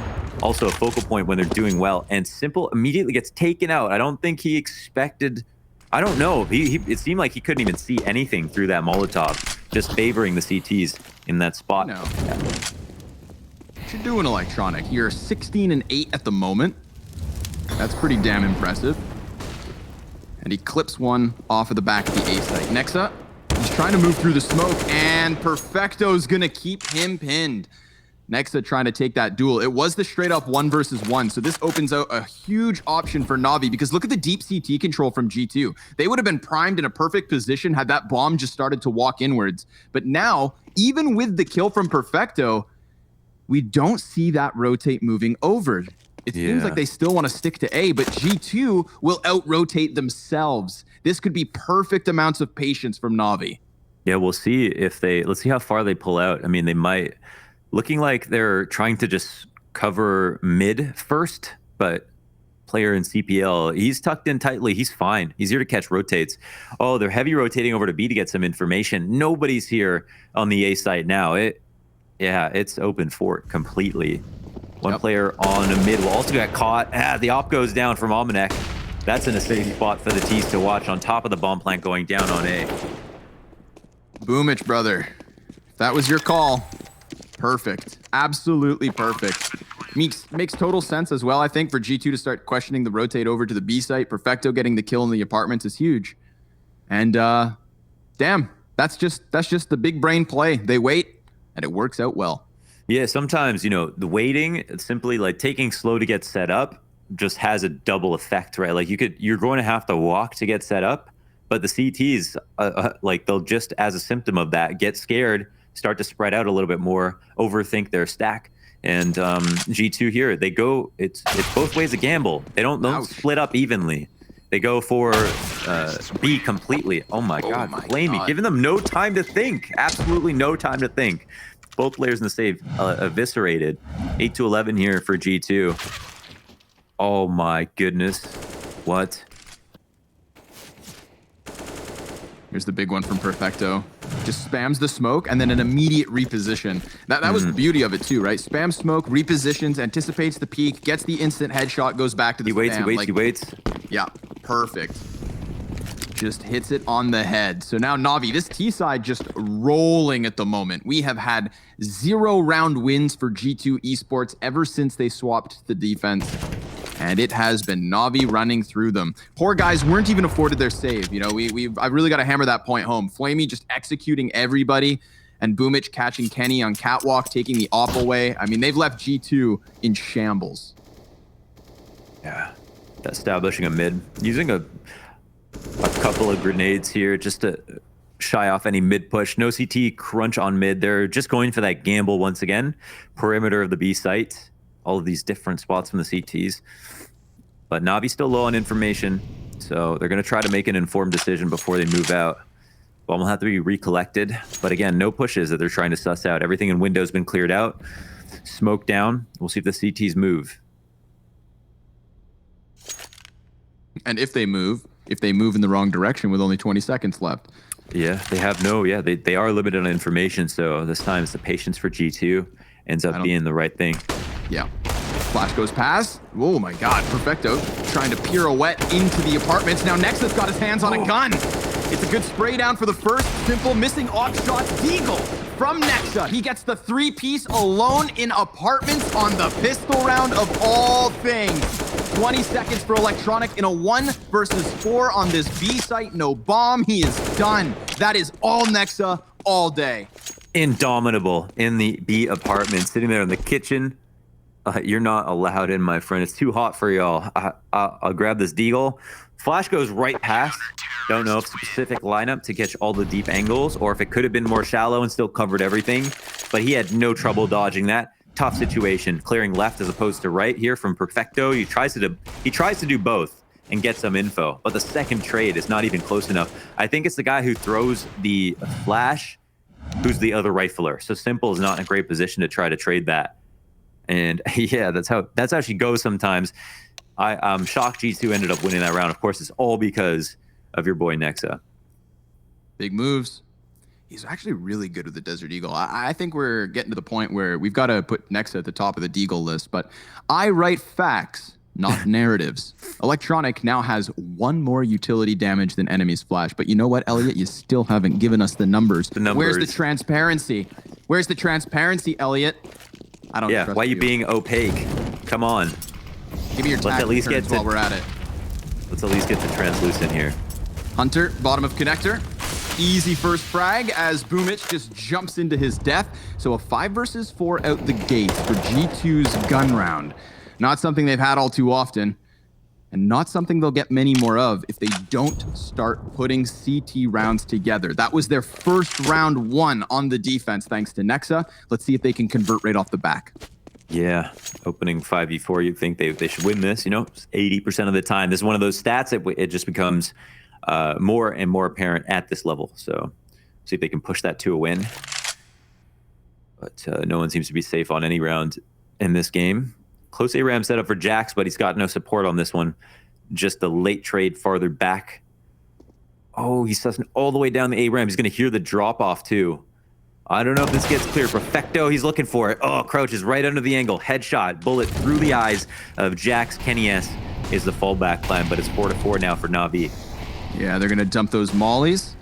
Speaker 9: also a focal point when they're doing well. And Simple immediately gets taken out. I don't think he expected... I don't know. It seemed like he couldn't even see anything through that Molotov, just favoring the CTs in that spot.
Speaker 11: No. What you doing, Electronic? You're 16-8 at the moment. That's pretty damn impressive. And he clips one off of the back of the A site. Nexa, he's trying to move through the smoke, and Perfecto's gonna keep him pinned. Nexa trying to take that duel. It was the straight up 1 versus 1, so this opens out a huge option for Navi, because look at the deep CT control from G2. They would have been primed in a perfect position had that bomb just started to walk inwards. But now, even with the kill from Perfecto, we don't see that rotate moving over. It seems like they still want to stick to A, but G2 will out-rotate themselves. This could be perfect amounts of patience from Navi.
Speaker 9: Yeah, we'll see if let's see how far they pull out. I mean, they might... Looking like they're trying to just cover mid first, but player in CPL, he's tucked in tightly. He's fine. He's here to catch rotates. Oh, they're heavy rotating over to B to get some information. Nobody's here on the A site now. It's open fort completely. One player on a mid will also get caught. The op goes down from Almanac. That's an acidic spot for the T's to watch on top of the bomb plant going down on A.
Speaker 11: Boomich, brother. If that was your call. Perfect. Absolutely perfect. Makes total sense as well, I think, for G2 to start questioning the rotate over to the B site. Perfecto getting the kill in the apartments is huge. And damn, that's just the big brain play. They wait, and it works out well.
Speaker 9: Yeah, sometimes, the waiting, it's simply like taking slow to get set up just has a double effect, right? Like you're going to have to walk to get set up, but the CTs, they'll just, as a symptom of that, get scared, start to spread out a little bit more, overthink their stack. And G2 here, they go, it's both ways a gamble. They don't split up evenly. They go for B completely. Oh my God, Flamey, giving them no time to think. Absolutely no time to think. Both players in the save eviscerated. 8-11 here for G2. Oh my goodness. What?
Speaker 11: Here's the big one from Perfecto. Just spams the smoke and then an immediate reposition. That was the beauty of it too, right? Spam smoke, repositions, anticipates the peak, gets the instant headshot, goes back to the spam.
Speaker 9: He waits.
Speaker 11: Yeah, perfect. Just hits it on the head. So now Navi, this T side just rolling at the moment. We have had 0 round wins for G2 Esports ever since they swapped the defense. And it has been Navi running through them. Poor guys weren't even afforded their save. I really got to hammer that point home. Flamey just executing everybody, and Boomich catching Kenny on catwalk, taking the op away. I mean, they've left G2 in shambles.
Speaker 9: Yeah, establishing a mid, using a couple of grenades here just to shy off any mid push. No CT crunch on mid. They're just going for that gamble once again. Perimeter of the B site. all of these different spots from the CTs. But Navi's still low on information, so they're going to try to make an informed decision before they move out. Bomb will have to be recollected, but again, no pushes that they're trying to suss out. Everything in window's been cleared out. Smoke down. We'll see if the CTs move.
Speaker 11: And if they move in the wrong direction with only 20 seconds left.
Speaker 9: Yeah, they have they are limited on information, so this time it's the patience for G2 ends up being the right thing.
Speaker 11: Yeah. Flash goes past. Oh my god, Perfecto trying to pirouette into the apartments. Now Nexa's got his hands on a gun. It's a good spray down for the first. Simple missing off shots. Deagle from Nexa. He gets the 3-piece alone in apartments on the pistol round of all things. 20 seconds for Electronic in a 1 versus 4 on this B site. No bomb. He is done. That is all Nexa all day.
Speaker 9: Indomitable in the B apartment, sitting there in the kitchen. You're not allowed in, my friend. It's too hot for y'all. I'll grab this Deagle. Flash goes right past. Don't know if specific lineup to catch all the deep angles, or if it could have been more shallow and still covered everything. But he had no trouble dodging that. Tough situation, clearing left as opposed to right here from Perfecto. He tries to do both and get some info, but the second trade is not even close enough. I think it's the guy who throws the flash who's the other rifler. So Simple is not in a great position to try to trade that. And yeah, that's how she goes sometimes. I'm shocked G2 ended up winning that round. Of course, it's all because of your boy Nexa.
Speaker 11: Big moves. He's actually really good with the Desert Eagle. I think we're getting to the point where we've got to put Nexa at the top of the Deagle list, but I write facts, not narratives. Electronic now has 1 more utility damage than enemy's flash, but you know what, Elliot? You still haven't given us the numbers. Where's the transparency? Where's the transparency, Elliot? I don't know.
Speaker 9: Yeah, why are you being opaque? Come on.
Speaker 11: Give me your tag returns while we're at it.
Speaker 9: Let's at least get the translucent here.
Speaker 11: Hunter, bottom of connector. Easy first frag as Boomich just jumps into his death. So a 5 versus 4 out the gate for G2's gun round. Not something they've had all too often, and not something they'll get many more of if they don't start putting CT rounds together. That was their first round 1 on the defense, thanks to Nexa. Let's see if they can convert right off the back.
Speaker 9: Yeah, opening 5v4, you'd think they should win this, 80% of the time. This is one of those stats, it just becomes more and more apparent at this level. So see if they can push that to a win. But no one seems to be safe on any round in this game. Close ARAM setup for Jax, but he's got no support on this one. Just the late trade farther back. Oh, he's sussing all the way down the ARAM. He's going to hear the drop off too. I don't know if this gets clear. Perfecto, he's looking for it. Oh, Crouch is right under the angle. Headshot, bullet through the eyes of Jax. Kenny S is the fallback plan, but it's 4-4 now for NAVI.
Speaker 11: Yeah, they're going to dump those mollies.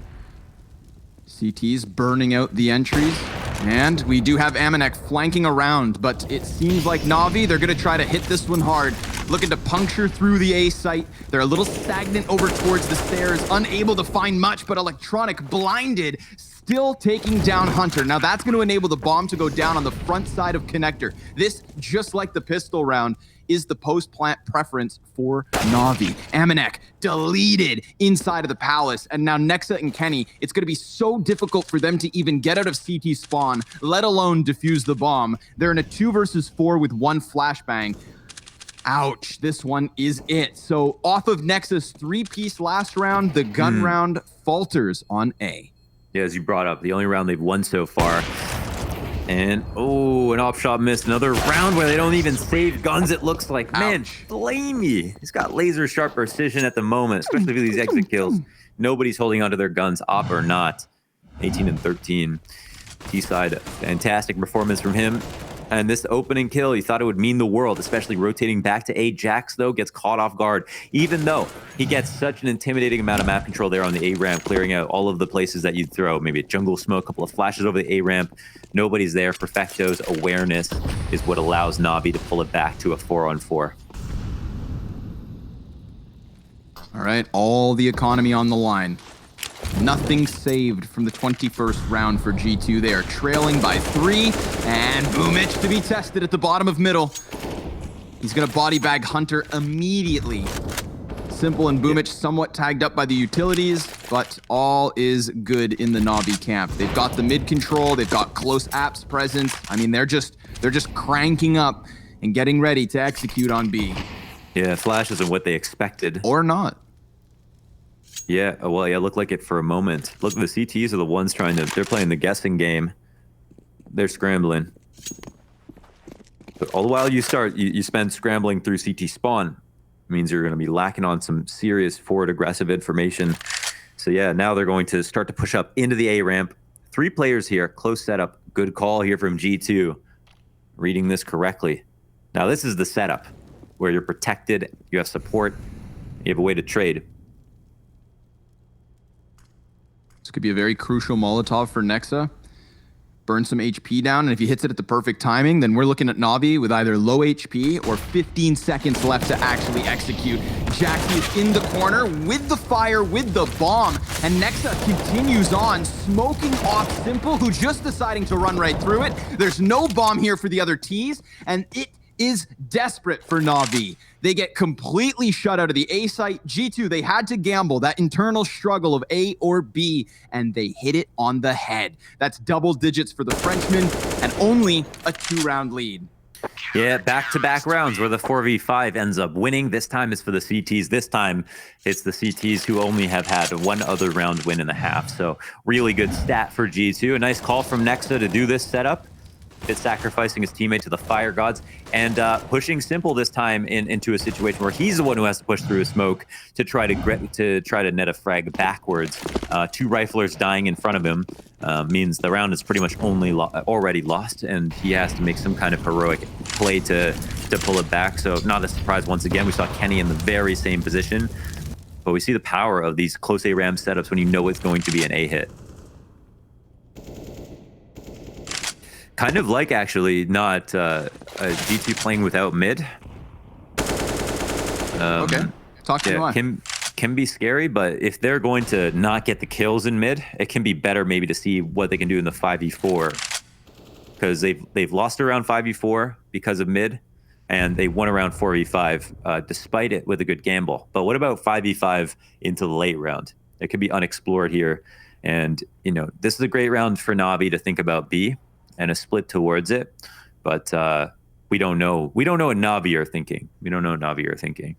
Speaker 11: CT's burning out the entries. And we do have Amanek flanking around, but it seems like NAVI, they're going to try to hit this one hard. Looking to puncture through the A site. They're a little stagnant over towards the stairs, unable to find much, but Electronic blinded, still taking down Hunter. Now that's going to enable the bomb to go down on the front side of connector. This, just like the pistol round, is the post-plant preference for NAVI. Amanek deleted inside of the palace, and now Nexa and Kenny, it's going to be so difficult for them to even get out of CT spawn, let alone defuse the bomb. They're in a 2 versus 4 with 1 flashbang. Ouch, this one is it. So off of Nexa's 3-piece last round, the gun round falters on A.
Speaker 9: Yeah, as you brought up, the only round they've won so far. And, oh, an op shot missed. Another round where they don't even save guns, it looks like. Man, Flamey. He's got laser sharp precision at the moment, especially for these exit kills. Nobody's holding onto their guns, op or not. 18 and 13. T-side, fantastic performance from him. And this opening kill, you thought it would mean the world, especially rotating back to A. Jax, though, gets caught off guard, even though he gets such an intimidating amount of map control there on the A ramp, clearing out all of the places that you'd throw. Maybe a jungle smoke, a couple of flashes over the A ramp. Nobody's there. Perfecto's awareness is what allows NAVI to pull it back to a 4-on-4.
Speaker 11: All right, all the economy on the line. Nothing saved from the 21st round for G2. They are trailing by 3, and Boomich to be tested at the bottom of middle. He's going to body bag Hunter immediately. Simple and Boomich somewhat tagged up by the utilities, but all is good in the NAVI camp. They've got the mid control, they've got close apps presence. I mean, they're just cranking up and getting ready to execute on B.
Speaker 9: Yeah, Flash isn't what they expected.
Speaker 11: Or not.
Speaker 9: Yeah, well, yeah, looked like it for a moment. Look, the CTs are the ones they're playing the guessing game. They're scrambling. But all the while you spend scrambling through CT spawn. Means you're going to be lacking on some serious forward aggressive information. So yeah, now they're going to start to push up into the A ramp. 3 players here, close setup. Good call here from G2. Reading this correctly. Now this is the setup where you're protected, you have support, you have a way to trade.
Speaker 11: This could be a very crucial Molotov for Nexa. Burn some HP down, and if he hits it at the perfect timing, then we're looking at Navi with either low HP or 15 seconds left to actually execute. Jaxi is in the corner with the fire, with the bomb, and Nexa continues on, smoking off Simple, who just deciding to run right through it. There's no bomb here for the other Ts, and it is desperate for Navi. They get completely shut out of the A site. G2, they had to gamble that internal struggle of A or B, and they hit it on the head. That's double digits for the Frenchman, and only a 2-round lead.
Speaker 9: Yeah, back-to-back rounds where the 4v5 ends up winning. This time is for the CTs. This time it's the CTs who only have had one other round win in the half. So really good stat for G2. A nice call from Nexa to do this setup. It's sacrificing his teammate to the fire gods and pushing Simple this time into a situation where he's the one who has to push through a smoke to try to net a frag backwards. 2 riflers dying in front of him means the round is pretty much already lost, and he has to make some kind of heroic play to pull it back. So not a surprise once again. We saw Kenny in the very same position, but we see the power of these close ARAM setups when you know it's going to be an A hit. Kind of like, actually, not G2 playing without mid.
Speaker 11: Okay, talk to me why.
Speaker 9: Can be scary, but if they're going to not get the kills in mid, it can be better maybe to see what they can do in the 5v4. Because they've lost around 5v4 because of mid, and they won around 4v5 despite it with a good gamble. But what about 5v5 into the late round? It could be unexplored here. And, you know, this is a great round for Navi to think about B and a split towards it, but we don't know. We don't know what Navi are thinking. We don't know what Navi are thinking.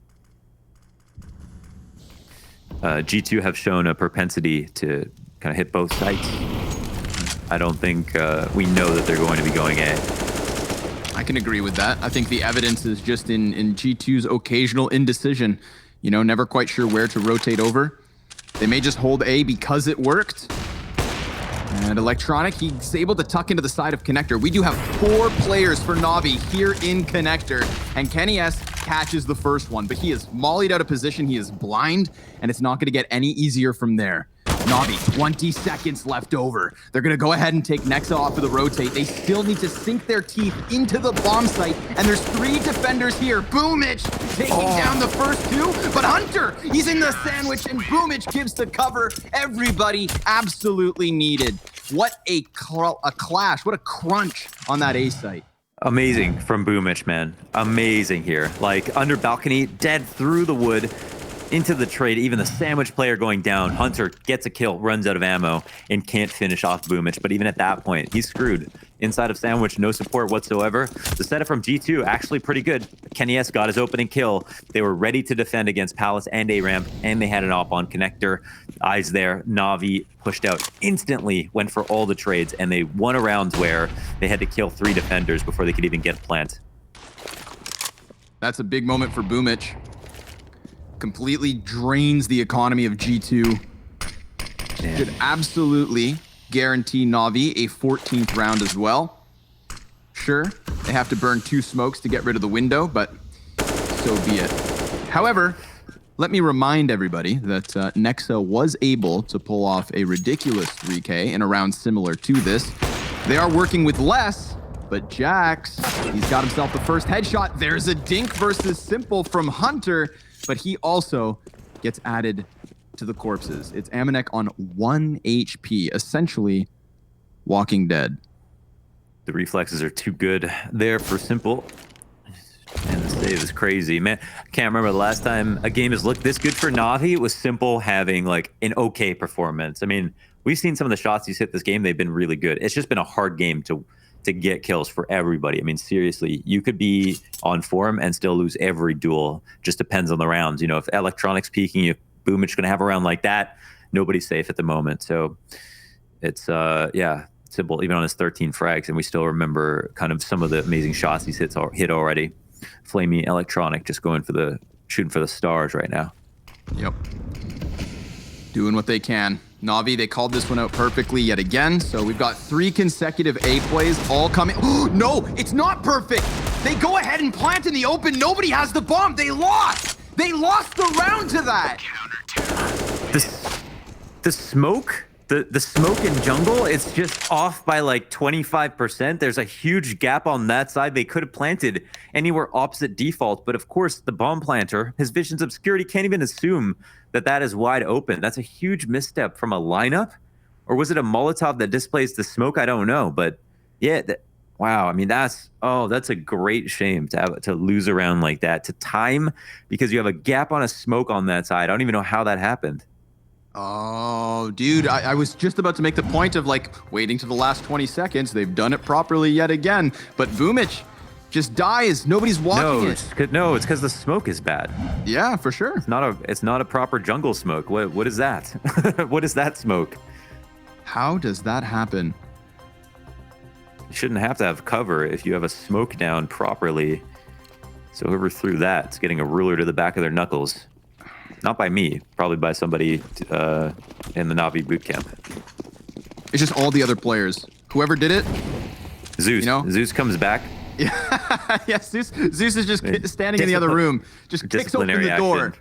Speaker 9: G2 have shown a propensity to kind of hit both sites. I don't think we know that they're going to be going A.
Speaker 11: I can agree with that. I think the evidence is just in G2's occasional indecision. You know, never quite sure where to rotate over. They may just hold A because it worked. And Electronic, he's able to tuck into the side of Connector. We do have 4 players for Navi here in Connector. And Kenny S catches the first one, but he is mollied out of position. He is blind, and it's not going to get any easier from there. Navi, 20 seconds left over. They're going to go ahead and take Nexa off of the rotate. They still need to sink their teeth into the bomb site, and there's 3 defenders here. Boomich taking down the first 2, but Hunter, he's in the sandwich, and Boomich gives the cover everybody absolutely needed. What a clash, what a crunch on that A site.
Speaker 9: Amazing from Boomich, man. Amazing here. Like, under balcony, dead through the wood, into the trade, even the sandwich player going down. Hunter gets a kill, runs out of ammo, and can't finish off Boomich. But even at that point, he's screwed. Inside of sandwich, no support whatsoever. The setup from G2, actually pretty good. Kenny S got his opening kill. They were ready to defend against Palace and A-Ramp, and they had an op on Connector. Eyes there. Navi pushed out instantly, went for all the trades, and they won a round where they had to kill 3 defenders before they could even get plant.
Speaker 11: That's a big moment for Boomich. Completely drains the economy of G2. Should absolutely guarantee Navi a 14th round as well. Sure, they have to burn 2 smokes to get rid of the window, but so be it. However, let me remind everybody that Nexa was able to pull off a ridiculous 3K in a round similar to this. They are working with less, but Jax, he's got himself the first headshot. There's a dink versus Simple from Hunter, but he also gets added to the corpses. It's Amanek on 1 HP, essentially Walking Dead.
Speaker 9: The reflexes are too good there for Simple. And the save is crazy. Man, I can't remember the last time a game has looked this good for Navi. It was Simple having like an okay performance. I mean, we've seen some of the shots he's hit this game. They've been really good. It's just been a hard game to to get kills for everybody. I mean, seriously, you could be on form and still lose every duel. Just depends on the rounds. You know, if Electronic's peaking, if Boomich gonna have a round like that, nobody's safe at the moment. So it's yeah, Simple even on his 13 frags, and we still remember kind of some of the amazing shots he's hit already. Flamey Electronic just shooting for the stars right now.
Speaker 11: Yep. Doing what they can. Navi, they called this one out perfectly yet again. So we've got 3 consecutive A plays all coming. No, it's not perfect. They go ahead and plant in the open. Nobody has the bomb. They lost. They lost the round to that.
Speaker 9: The smoke, the smoke in jungle, it's just off by like 25%. There's a huge gap on that side. They could have planted anywhere opposite default, but of course the bomb planter, his vision's obscurity, can't even assume that is wide open. That's a huge misstep from a lineup, or was it a Molotov that displays the smoke? I don't know, but yeah, wow. I mean, that's a great shame to lose a round like that to time, because you have a gap on a smoke on that side. I don't even know how that happened.
Speaker 11: Oh, dude, I was just about to make the point of like waiting to the last 20 seconds. They've done it properly yet again, but Boomich just dies. Nobody's watching it.
Speaker 9: No, it's because the smoke is bad.
Speaker 11: Yeah, for sure.
Speaker 9: It's not a proper jungle smoke. What is that? What is that smoke?
Speaker 11: How does that happen?
Speaker 9: You shouldn't have to have cover if you have a smoke down properly. So whoever threw that is getting a ruler to the back of their knuckles. Not by me, probably by somebody in the Navi bootcamp.
Speaker 11: It's just all the other players. Whoever did it.
Speaker 9: Zeus. You know? Zeus comes back.
Speaker 11: Yeah, Zeus is just standing in the other room. Just kicks open the door.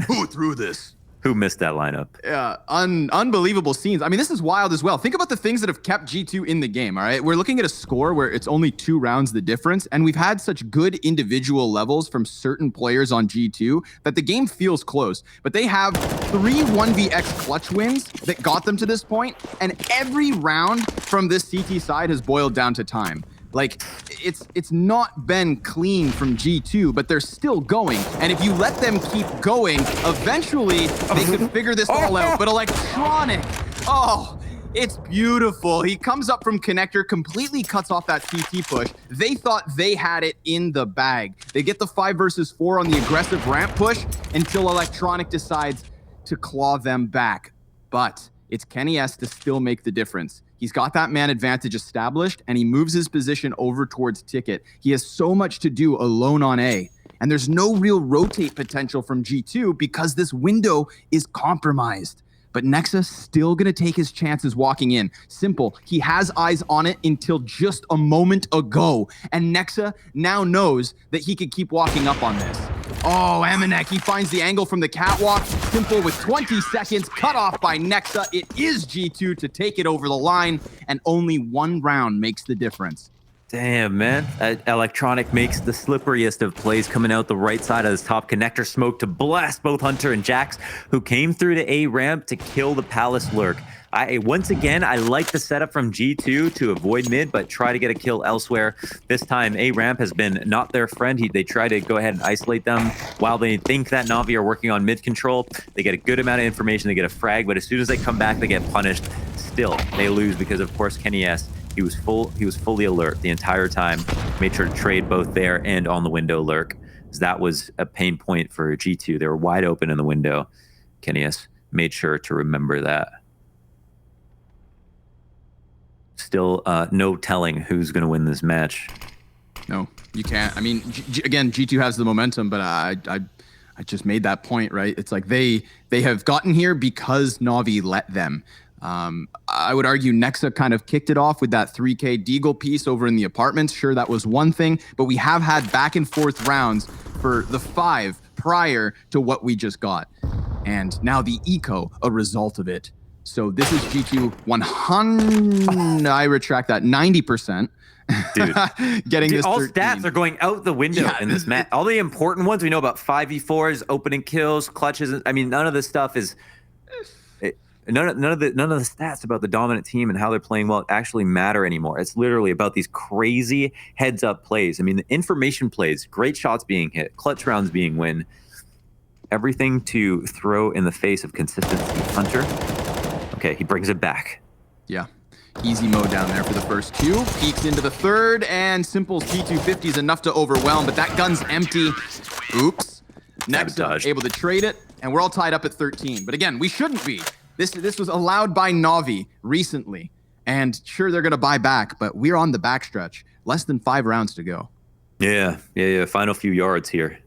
Speaker 11: Who threw this?
Speaker 9: Who missed that lineup?
Speaker 11: Yeah, unbelievable scenes. I mean, this is wild as well. Think about the things that have kept G2 in the game, all right? We're looking at a score where it's only 2 rounds the difference, and we've had such good individual levels from certain players on G2 that the game feels close. But they have 3 1vx clutch wins that got them to this point, and every round from this CT side has boiled down to time. Like, it's not been clean from G2, but they're still going. And if you let them keep going, eventually they could figure this all out. But Electronic, it's beautiful. He comes up from connector, completely cuts off that CT push. They thought they had it in the bag. They get the 5 versus 4 on the aggressive ramp push until Electronic decides to claw them back. But it's Kenny S to still make the difference. He's got that man advantage established, and he moves his position over towards Ticket. He has so much to do alone on A, and there's no real rotate potential from G2 because this window is compromised. But Nexa still going to take his chances walking in. Simple, he has eyes on it until just a moment ago, and Nexa now knows that he could keep walking up on this. Oh, Amanek, he finds the angle from the catwalk. Simple with 20 seconds, cut off by Nexa. It is G2 to take it over the line, and only 1 round makes the difference.
Speaker 9: Damn, man. Electronic makes the slipperiest of plays, coming out the right side of this top connector smoke to blast both Hunter and Jax, who came through to A ramp to kill the Palace Lurk. Once again, I like the setup from G2 to avoid mid, but try to get a kill elsewhere. This time, A ramp has been not their friend. They try to go ahead and isolate them while they think that Navi are working on mid control. They get a good amount of information. They get a frag, but as soon as they come back, they get punished. Still, they lose because, of course, Kenny S. He was fully alert the entire time. Made sure to trade both there and on the window lurk. That was a pain point for G2. They were wide open in the window. Kenny S. made sure to remember that. Still, no telling who's going to win this match.
Speaker 11: No, you can't. I mean, again, G2 has the momentum, but I just made that point, right? It's like they have gotten here because Navi let them. I would argue Nexa kind of kicked it off with that 3K Deagle piece over in the apartments. Sure, that was one thing, but we have had back and forth rounds for the 5 prior to what we just got. And now the eco, a result of it. So this is G2 100, I retract that, 90%.
Speaker 9: Dude,
Speaker 11: getting this
Speaker 9: all
Speaker 11: 13.
Speaker 9: stats are going out the window in this match. All the important ones we know about 5v4s, opening kills, clutches. I mean, none of this stuff is... None of the stats about the dominant team and how they're playing well actually matter anymore. It's literally about these crazy heads-up plays. I mean, the information plays, great shots being hit, clutch rounds being win, everything to throw in the face of consistency. Hunter, okay, he brings it back.
Speaker 11: Yeah. Easy mode down there for the first two. Peeks into the third, and Simple's P250 is enough to overwhelm, but that gun's empty. Oops. Next up, able to trade it, and we're all tied up at 13. But again, we shouldn't be. This was allowed by NAVI recently, and sure, they're going to buy back, but we're on the backstretch. Less than 5 rounds to go.
Speaker 9: Yeah. Final few yards here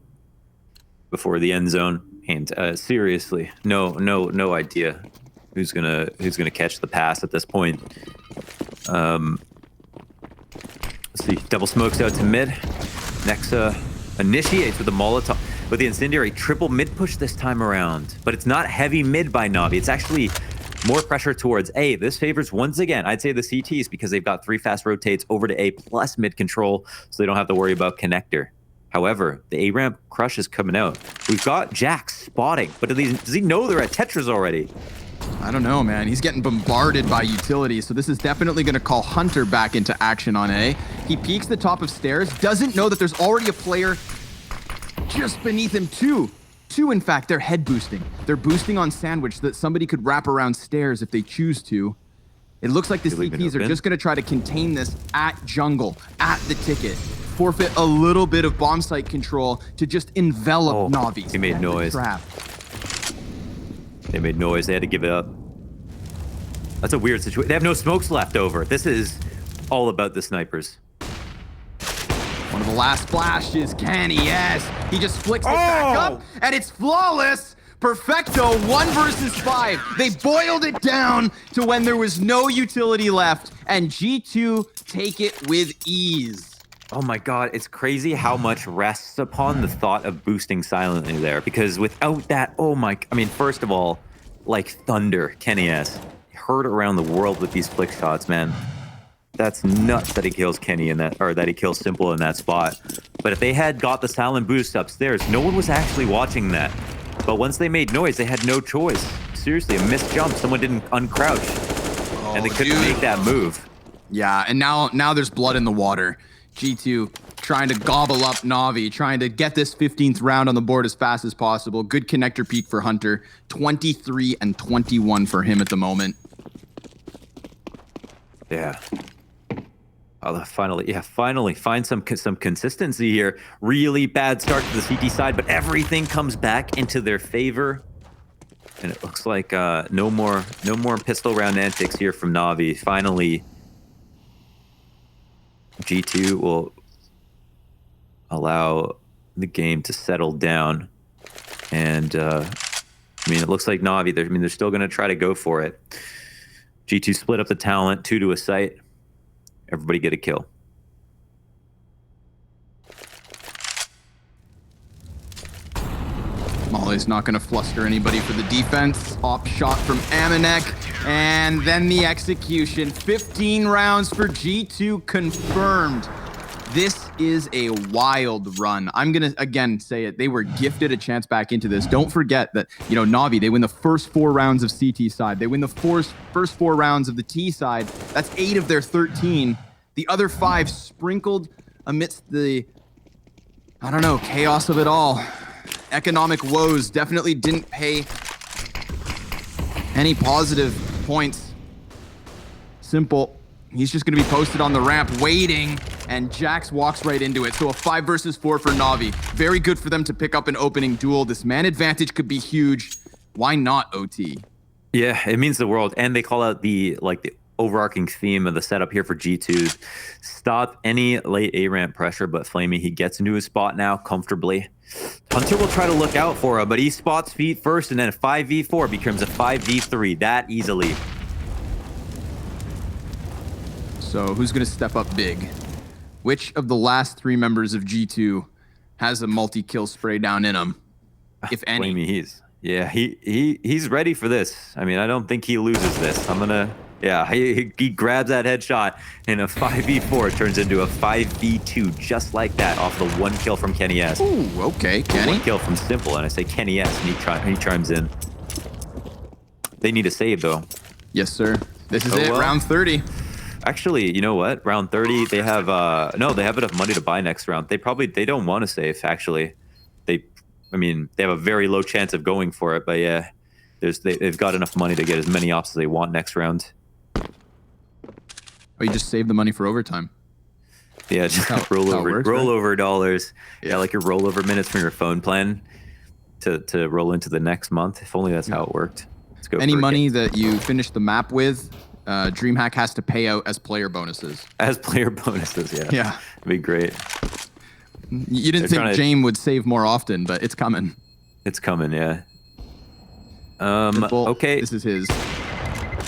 Speaker 9: before the end zone. And seriously, no idea who's gonna catch the pass at this point. Let's see, double smokes out to mid. Nexa initiates with a Molotov, with the incendiary triple mid push this time around. But it's not heavy mid by NAVI. It's actually more pressure towards A. This favors, once again, I'd say the CTs, because they've got 3 fast rotates over to A plus mid control, so they don't have to worry about connector. However, the A-ramp crush is coming out. We've got Jack spotting, but does he know they're at Tetris already?
Speaker 11: I don't know, man. He's getting bombarded by utilities, so this is definitely going to call Hunter back into action on A. He peeks the top of stairs, doesn't know that there's already a player just beneath him, too. Two, in fact, they're head boosting. They're boosting on Sandwich so that somebody could wrap around stairs if they choose to. It looks like the CPs are just going to try to contain this at jungle, at the ticket. Forfeit a little bit of bomb site control to just envelop Navi.
Speaker 9: He made noise. They made noise. They had to give it up. That's a weird situation. They have no smokes left over. This is all about the snipers.
Speaker 11: One of the last flashes, Kenny, yes. He just flicks it back up, and it's flawless. Perfecto, 1 versus 5. They boiled it down to when there was no utility left, and G2 take it with ease.
Speaker 9: Oh my god, it's crazy how much rests upon the thought of boosting silently there, because without that, first of all, like thunder, Kenny S. Heard around the world with these flick shots, man. That's nuts that he kills Kenny in that, or that he kills Simple in that spot. But if they had got the silent boost upstairs, no one was actually watching that. But once they made noise, they had no choice. Seriously, a missed jump, someone didn't uncrouch. And they couldn't make that move.
Speaker 11: Yeah, and now there's blood in the water. G2 trying to gobble up Navi, trying to get this 15th round on the board as fast as possible. Good connector peak for Hunter. 23 and 21 for him at the moment.
Speaker 9: Yeah. Finally find some consistency here. Really bad start to the CT side, but everything comes back into their favor. And it looks like no more pistol round antics here from Navi. Finally, G2 will allow the game to settle down. And it looks like Navi, they're still going to try to go for it. G2 split up the talent, 2 to a site. Everybody get a kill.
Speaker 11: Molly's not going to fluster anybody for the defense. Op shot from Amanek. And then the execution. 15 rounds for G2 confirmed. This is a wild run. I'm going to, again, say it. They were gifted a chance back into this. Don't forget that, Navi, they win the first 4 rounds of CT side. They win the first 4 rounds of the T side. That's 8 of their 13. The other 5 sprinkled amidst the, chaos of it all. Economic woes definitely didn't pay any positive points. Simple. He's just going to be posted on the ramp waiting, and Jax walks right into it. So a 5 versus 4 for Navi. Very good for them to pick up an opening duel. This man advantage could be huge. Why not OT?
Speaker 9: Yeah, it means the world. And they call out the overarching theme of the setup here for G2. Stop any late A-ramp pressure, but Flamey, he gets into his spot now comfortably. Hunter will try to look out for him, but he spots feet first, and then a 5v4 becomes a 5v3 that easily.
Speaker 11: So who's going to step up big? Which of the last 3 members of G2 has a multi-kill spray down in him, if any?
Speaker 9: Flamey, he's ready for this. I don't think he loses this. He grabs that headshot, and a 5v4 turns into a 5v2 just like that off the 1 kill from Kenny S.
Speaker 11: Ooh, okay, Kenny.
Speaker 9: 1 kill from Simple, and I say Kenny S, and he chimes in. They need a save, though.
Speaker 11: Yes, sir. This is it, round 30.
Speaker 9: Actually, you know what? Round 30, they have they have enough money to buy next round. They don't want to save, actually. They have a very low chance of going for it, but yeah, they've got enough money to get as many ops as they want next round.
Speaker 11: Oh, you just save the money for overtime.
Speaker 9: Yeah, just rollover dollars. Yeah, like your rollover minutes from your phone plan to roll into the next month. If only that's how it worked. Let's go.
Speaker 11: Any money that you finish the map with, DreamHack has to pay out as player bonuses.
Speaker 9: As player bonuses, yeah.
Speaker 11: Yeah.
Speaker 9: It'd be great.
Speaker 11: You didn't think James would save more often, but it's coming.
Speaker 9: It's coming, yeah. Okay.
Speaker 11: This is his.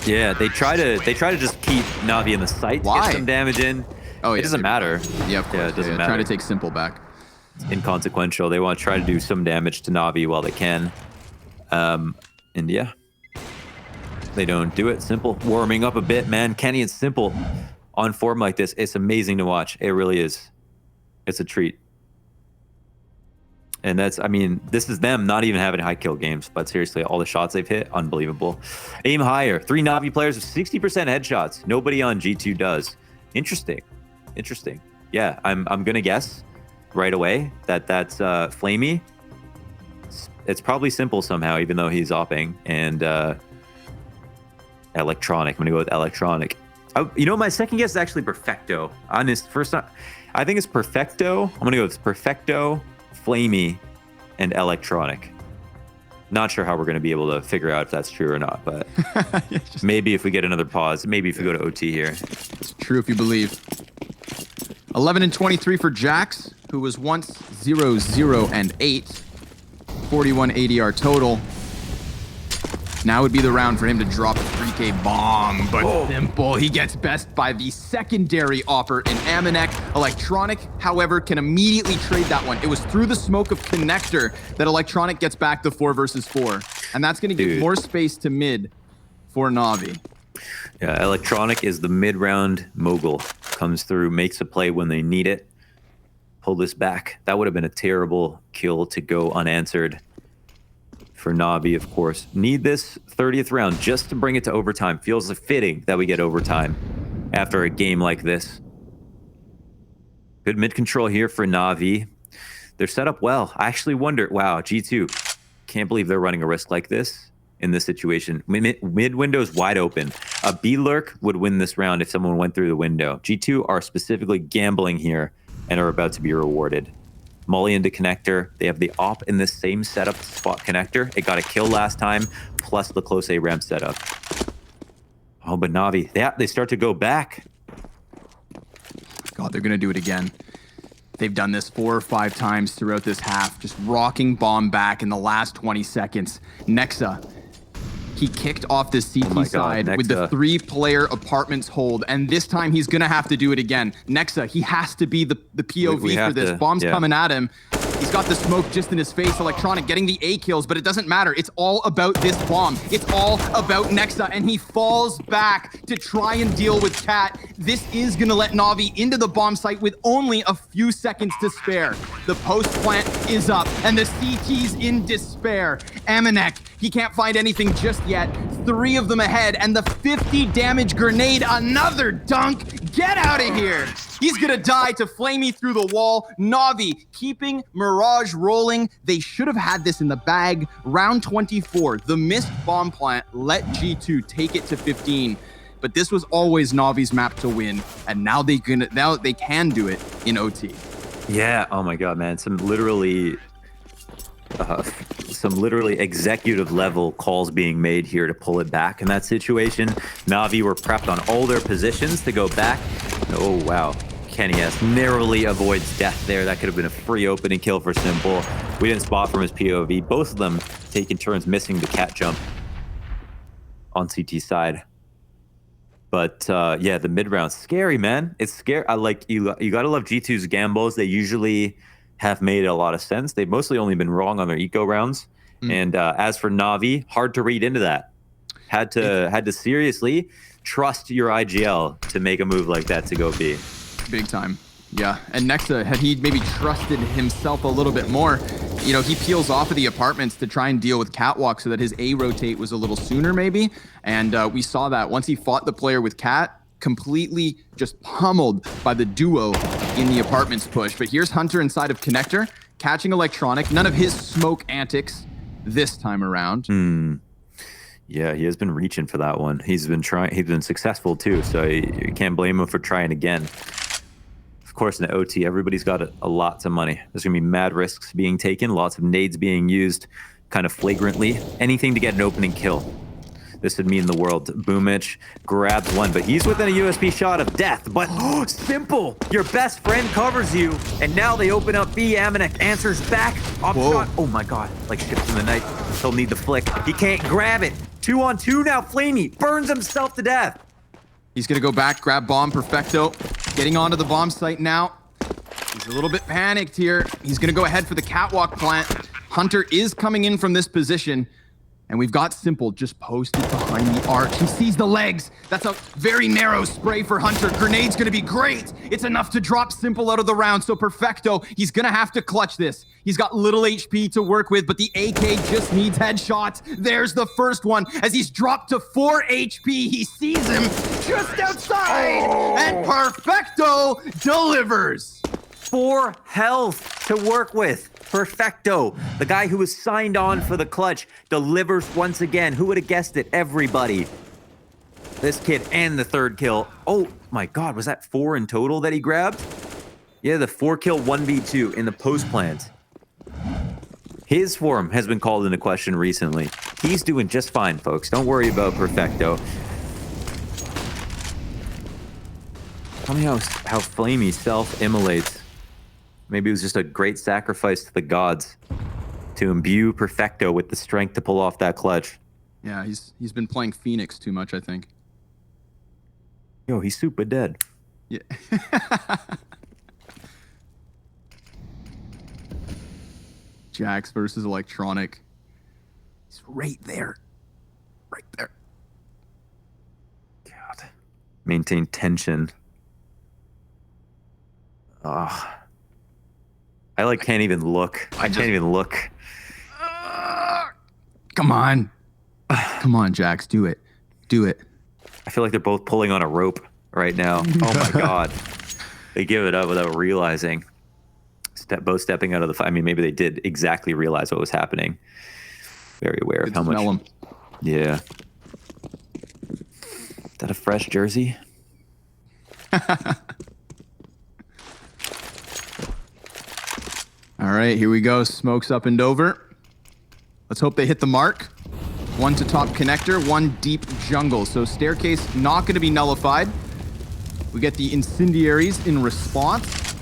Speaker 9: Yeah, they try to just keep Navi in the sight to get some damage in.
Speaker 11: Oh, yeah.
Speaker 9: It doesn't matter.
Speaker 11: Yeah, of course.
Speaker 9: Yeah, it doesn't matter.
Speaker 11: Trying to take Simple back.
Speaker 9: Inconsequential. They want to try to do some damage to Navi while they can. And yeah, they don't do it. Simple warming up a bit, man. Kenny and Simple on form like this, it's amazing to watch. It really is. It's a treat. And that's, I mean, this is them not even having high kill games, but seriously, all the shots they've hit, unbelievable. Aim higher. 3 Navi players with 60% headshots. Nobody on G2 does. Interesting. Yeah, I'm gonna guess right away that that's Flamey. It's probably Simple somehow, even though he's opping, and Electronic. I'm gonna go with Electronic. You know, my second guess is actually Perfecto. On his first time, I think it's Perfecto. I'm gonna go with Perfecto, Flamey, and Electronic. Not sure how we're gonna be able to figure out if that's true or not, but maybe if we get another pause, maybe if we go to OT here.
Speaker 11: It's true if you believe. 11 and 23 for Jax, who was once 0-0 and 8. 41 ADR total. Now would be the round for him to drop a 3K bomb, but Simple. He gets best by the secondary offer in Amanek. Electronic, however, can immediately trade that one. It was through the smoke of Connector that Electronic gets back the 4 versus 4. And that's going to give more space to mid for Navi.
Speaker 9: Yeah, Electronic is the mid-round mogul. Comes through, makes a play when they need it. Pull this back. That would have been a terrible kill to go unanswered for Navi, of course. Need this 30th round just to bring it to overtime. Feels fitting that we get overtime after a game like this. Good mid-control here for Navi. They're set up well. I actually wonder, wow, G2, can't believe they're running a risk like this in this situation. Mid window's wide open. A B-lurk would win this round if someone went through the window. G2 are specifically gambling here and are about to be rewarded. Molly into Connector. They have the op in this same setup to spot Connector. It got a kill last time, plus the close A ramp setup. Oh, but Navi, they start to go back.
Speaker 11: God, they're going to do it again. They've done this 4 or 5 times throughout this half, just rocking bomb back in the last 20 seconds. Nexa, he kicked off the CT side with the 3-player apartments hold, and this time he's going to have to do it again. Nexa, he has to be the POV for this. Bomb's coming at him. He's got the smoke just in his face. Electronic getting the A kills, but it doesn't matter. It's all about this bomb. It's all about Nexa, and he falls back to try and deal with Cat. This is going to let Navi into the bomb site with only a few seconds to spare. The post plant is up, and the CT's in despair. Amanek, he can't find anything just yet. 3 of them ahead, and the 50 damage grenade, another dunk. Get out of here. He's gonna die to Flamey through the wall. Navi keeping Mirage rolling. They should have had this in the bag. Round 24, the missed bomb plant let G2 take it to 15. But this was always Navi's map to win, and now they can do it in OT.
Speaker 9: Yeah, oh my god, man. Some literally executive level calls being made here to pull it back in that situation. Navi were prepped on all their positions to go back. Oh wow, Kenny S narrowly avoids death there. That could have been a free opening kill for Simple. We didn't spot from his POV. Both of them taking turns missing the cat jump on CT side. But yeah, the mid round, scary, man. It's scary. I like you gotta love G2's gambles. They usually have made a lot of sense. They've mostly only been wrong on their eco rounds. And as for Navi, hard to read into that. Had to seriously trust your IGL to make a move like that to go B.
Speaker 11: Big time. Yeah, and Nexa, had he maybe trusted himself a little bit more, you know, he peels off of the apartments to try and deal with Catwalk so that his A rotate was a little sooner maybe. And we saw that once he fought the player with Cat, completely just pummeled by the duo in the apartments push. But here's Hunter inside of Connector, catching Electronic. None of his smoke antics this time around.
Speaker 9: Yeah, he has been reaching for that one. He's been trying. He's been successful too, so you can't blame him for trying again. Of course, in the OT, everybody's got a lots of money. There's gonna be mad risks being taken, lots of nades being used, kind of flagrantly. Anything to get an opening kill. This would mean the world. Boomich grabs one, but he's within a USP shot of death. But Simple, your best friend covers you, and now they open up B. Amanek answers back. Up shot. Oh my god, like ships in the night. He'll need the flick. He can't grab it. 2-on-2 now. Flamey burns himself to death.
Speaker 11: He's gonna go back, grab bomb. Perfecto getting onto the bomb site now. He's a little bit panicked here. He's gonna go ahead for the catwalk plant. Hunter is coming in from this position. And we've got Simple just posted behind the arch. He sees the legs. That's a very narrow spray for Hunter. Grenade's gonna be great. It's enough to drop Simple out of the round. So Perfecto, he's gonna have to clutch this. He's got little HP to work with, but the AK just needs headshots. There's the first one. As he's dropped to 4 HP, he sees him just outside. And Perfecto delivers.
Speaker 9: 4 health to work with. Perfecto, the guy who was signed on for the clutch, delivers once again. Who would have guessed it? Everybody. This kid and the third kill. Oh my god, was that 4 in total that he grabbed? Yeah, the 4-kill 1v2 in the post plant. His form has been called into question recently. He's doing just fine, folks. Don't worry about Perfecto. Tell me how Flamey self-immolates. Maybe it was just a great sacrifice to the gods to imbue Perfecto with the strength to pull off that clutch.
Speaker 11: Yeah, he's been playing Phoenix too much, I think.
Speaker 9: Yo, he's super dead.
Speaker 11: Yeah. Jax versus Electronic. He's right there. Right there.
Speaker 9: God. Maintain tension. Ah. I can't even look. I can't even look.
Speaker 11: Come on. Come on, Jax. Do it. Do it.
Speaker 9: I feel like they're both pulling on a rope right now. Oh my god. They give it up without realizing. Both stepping out of the fight. I mean, maybe they did exactly realize what was happening. Very aware of how much.
Speaker 11: Smell 'em.
Speaker 9: Yeah. Is that a fresh jersey?
Speaker 11: All right, here we go. Smokes up and over. Let's hope they hit the mark. 1 to top connector, 1 deep jungle. So staircase not going to be nullified. We get the incendiaries in response.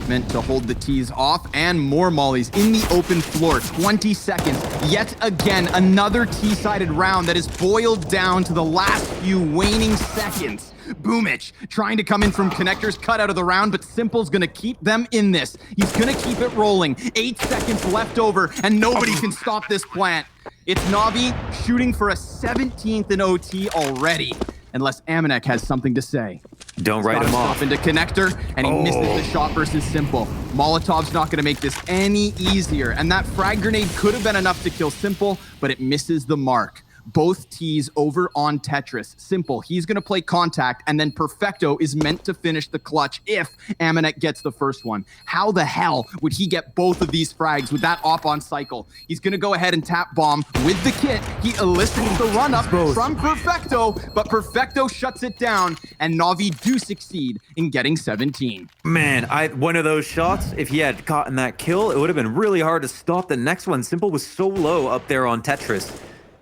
Speaker 11: Meant to hold the tees off, and more mollies in the open floor. 20 seconds. Yet again, another T-sided round that is boiled down to the last few waning seconds. Boomich trying to come in from connectors, cut out of the round, but Simple's gonna keep them in this. He's gonna keep it rolling. 8 seconds left over, and nobody can stop this plant. It's Navi shooting for a 17th in OT already, unless Amanek has something to say.
Speaker 9: Don't write him off.
Speaker 11: Into connector, and he misses the shot versus Simple. Molotov's not going to make this any easier, and that frag grenade could have been enough to kill Simple, but it misses the mark. Both tees over on Tetris. Simple, he's going to play contact, and then Perfecto is meant to finish the clutch if Amanek gets the first one. How the hell would he get both of these frags with that op on cycle? He's going to go ahead and tap bomb with the kit. He elicits the run-up from Perfecto, but Perfecto shuts it down, and Navi do succeed in getting 17.
Speaker 9: Man, one of those shots, if he had gotten that kill, it would have been really hard to stop the next one. Simple was so low up there on Tetris.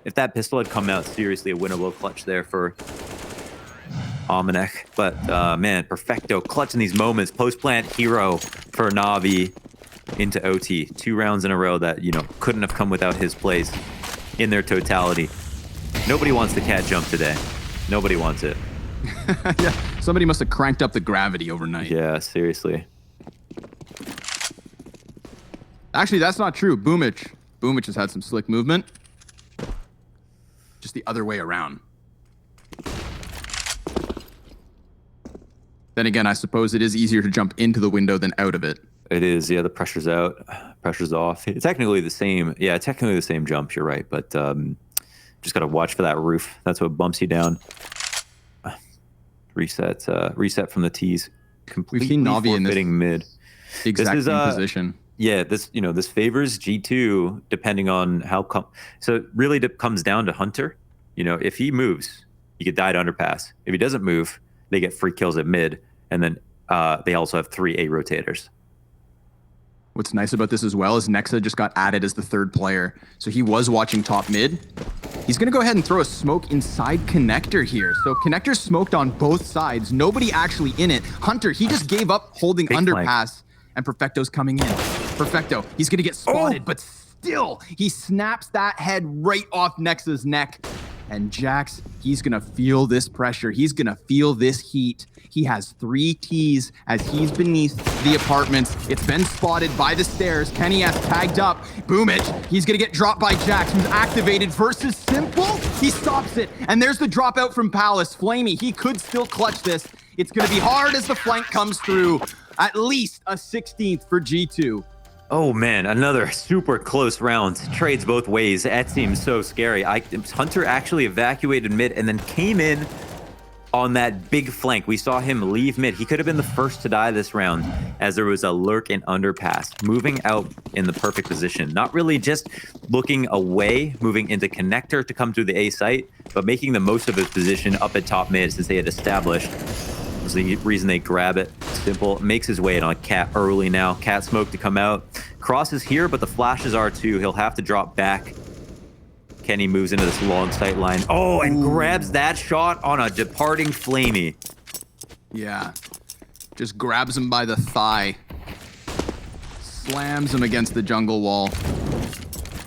Speaker 9: If that pistol had come out, seriously, a winnable clutch there for Amanek. But, man, Perfecto clutching these moments. Post-plant hero for Navi into OT. 2 rounds in a row that, couldn't have come without his place in their totality. Nobody wants the cat jump today. Nobody wants it.
Speaker 11: Yeah, somebody must have cranked up the gravity overnight.
Speaker 9: Yeah, seriously.
Speaker 11: Actually, that's not true. Boomich has had some slick movement. Just the other way around. Then again, I suppose it is easier to jump into the window than out of it.
Speaker 9: It is, yeah, the pressure's out, pressure's off. It's technically the same, technically the same jump, you're right, but just gotta watch for that roof. That's what bumps you down. Reset from the tees.
Speaker 11: We've seen Navi in this
Speaker 9: mid.
Speaker 11: Exact same position.
Speaker 9: Yeah, this this favors G2 depending on how so it really comes down to Hunter. If he moves, he could die to underpass. If he doesn't move, they get free kills at mid, and then they also have 3 A rotators.
Speaker 11: What's nice about this as well is Nexa just got added as the 3rd player. So he was watching top mid. He's going to go ahead and throw a smoke inside Connector here. So Connector's smoked on both sides. Nobody actually in it. Hunter, he just gave up holding underpass, and Perfecto's coming in. Perfecto, he's going to get spotted, but still, he snaps that head right off Nexa's neck. And Jax, he's going to feel this pressure. He's going to feel this heat. He has 3 Ts as he's beneath the apartments. It's been spotted by the stairs. Kenny has tagged up. Boomich, he's going to get dropped by Jax, who's activated versus Simple. He stops it. And there's the dropout from Palace. Flamey, he could still clutch this. It's going to be hard as the flank comes through. At least a 16th for G2.
Speaker 9: Oh man, another super close round. Trades both ways. That seems so scary. Hunter actually evacuated mid and then came in on that big flank. We saw him leave mid. He could have been the first to die this round as there was a lurk and underpass. Moving out in the perfect position. Not really just looking away, moving into Connector to come through the A site, but making the most of his position up at top mid since they had established. Was the reason they grab it. Simple makes his way in on Cat early now. Cat smoke to come out. Cross is here, but the flashes are too. He'll have to drop back. Kenny moves into this long sight line. Oh, and grabs that shot on a departing Flamey.
Speaker 11: Yeah. Just grabs him by the thigh. Slams him against the jungle wall.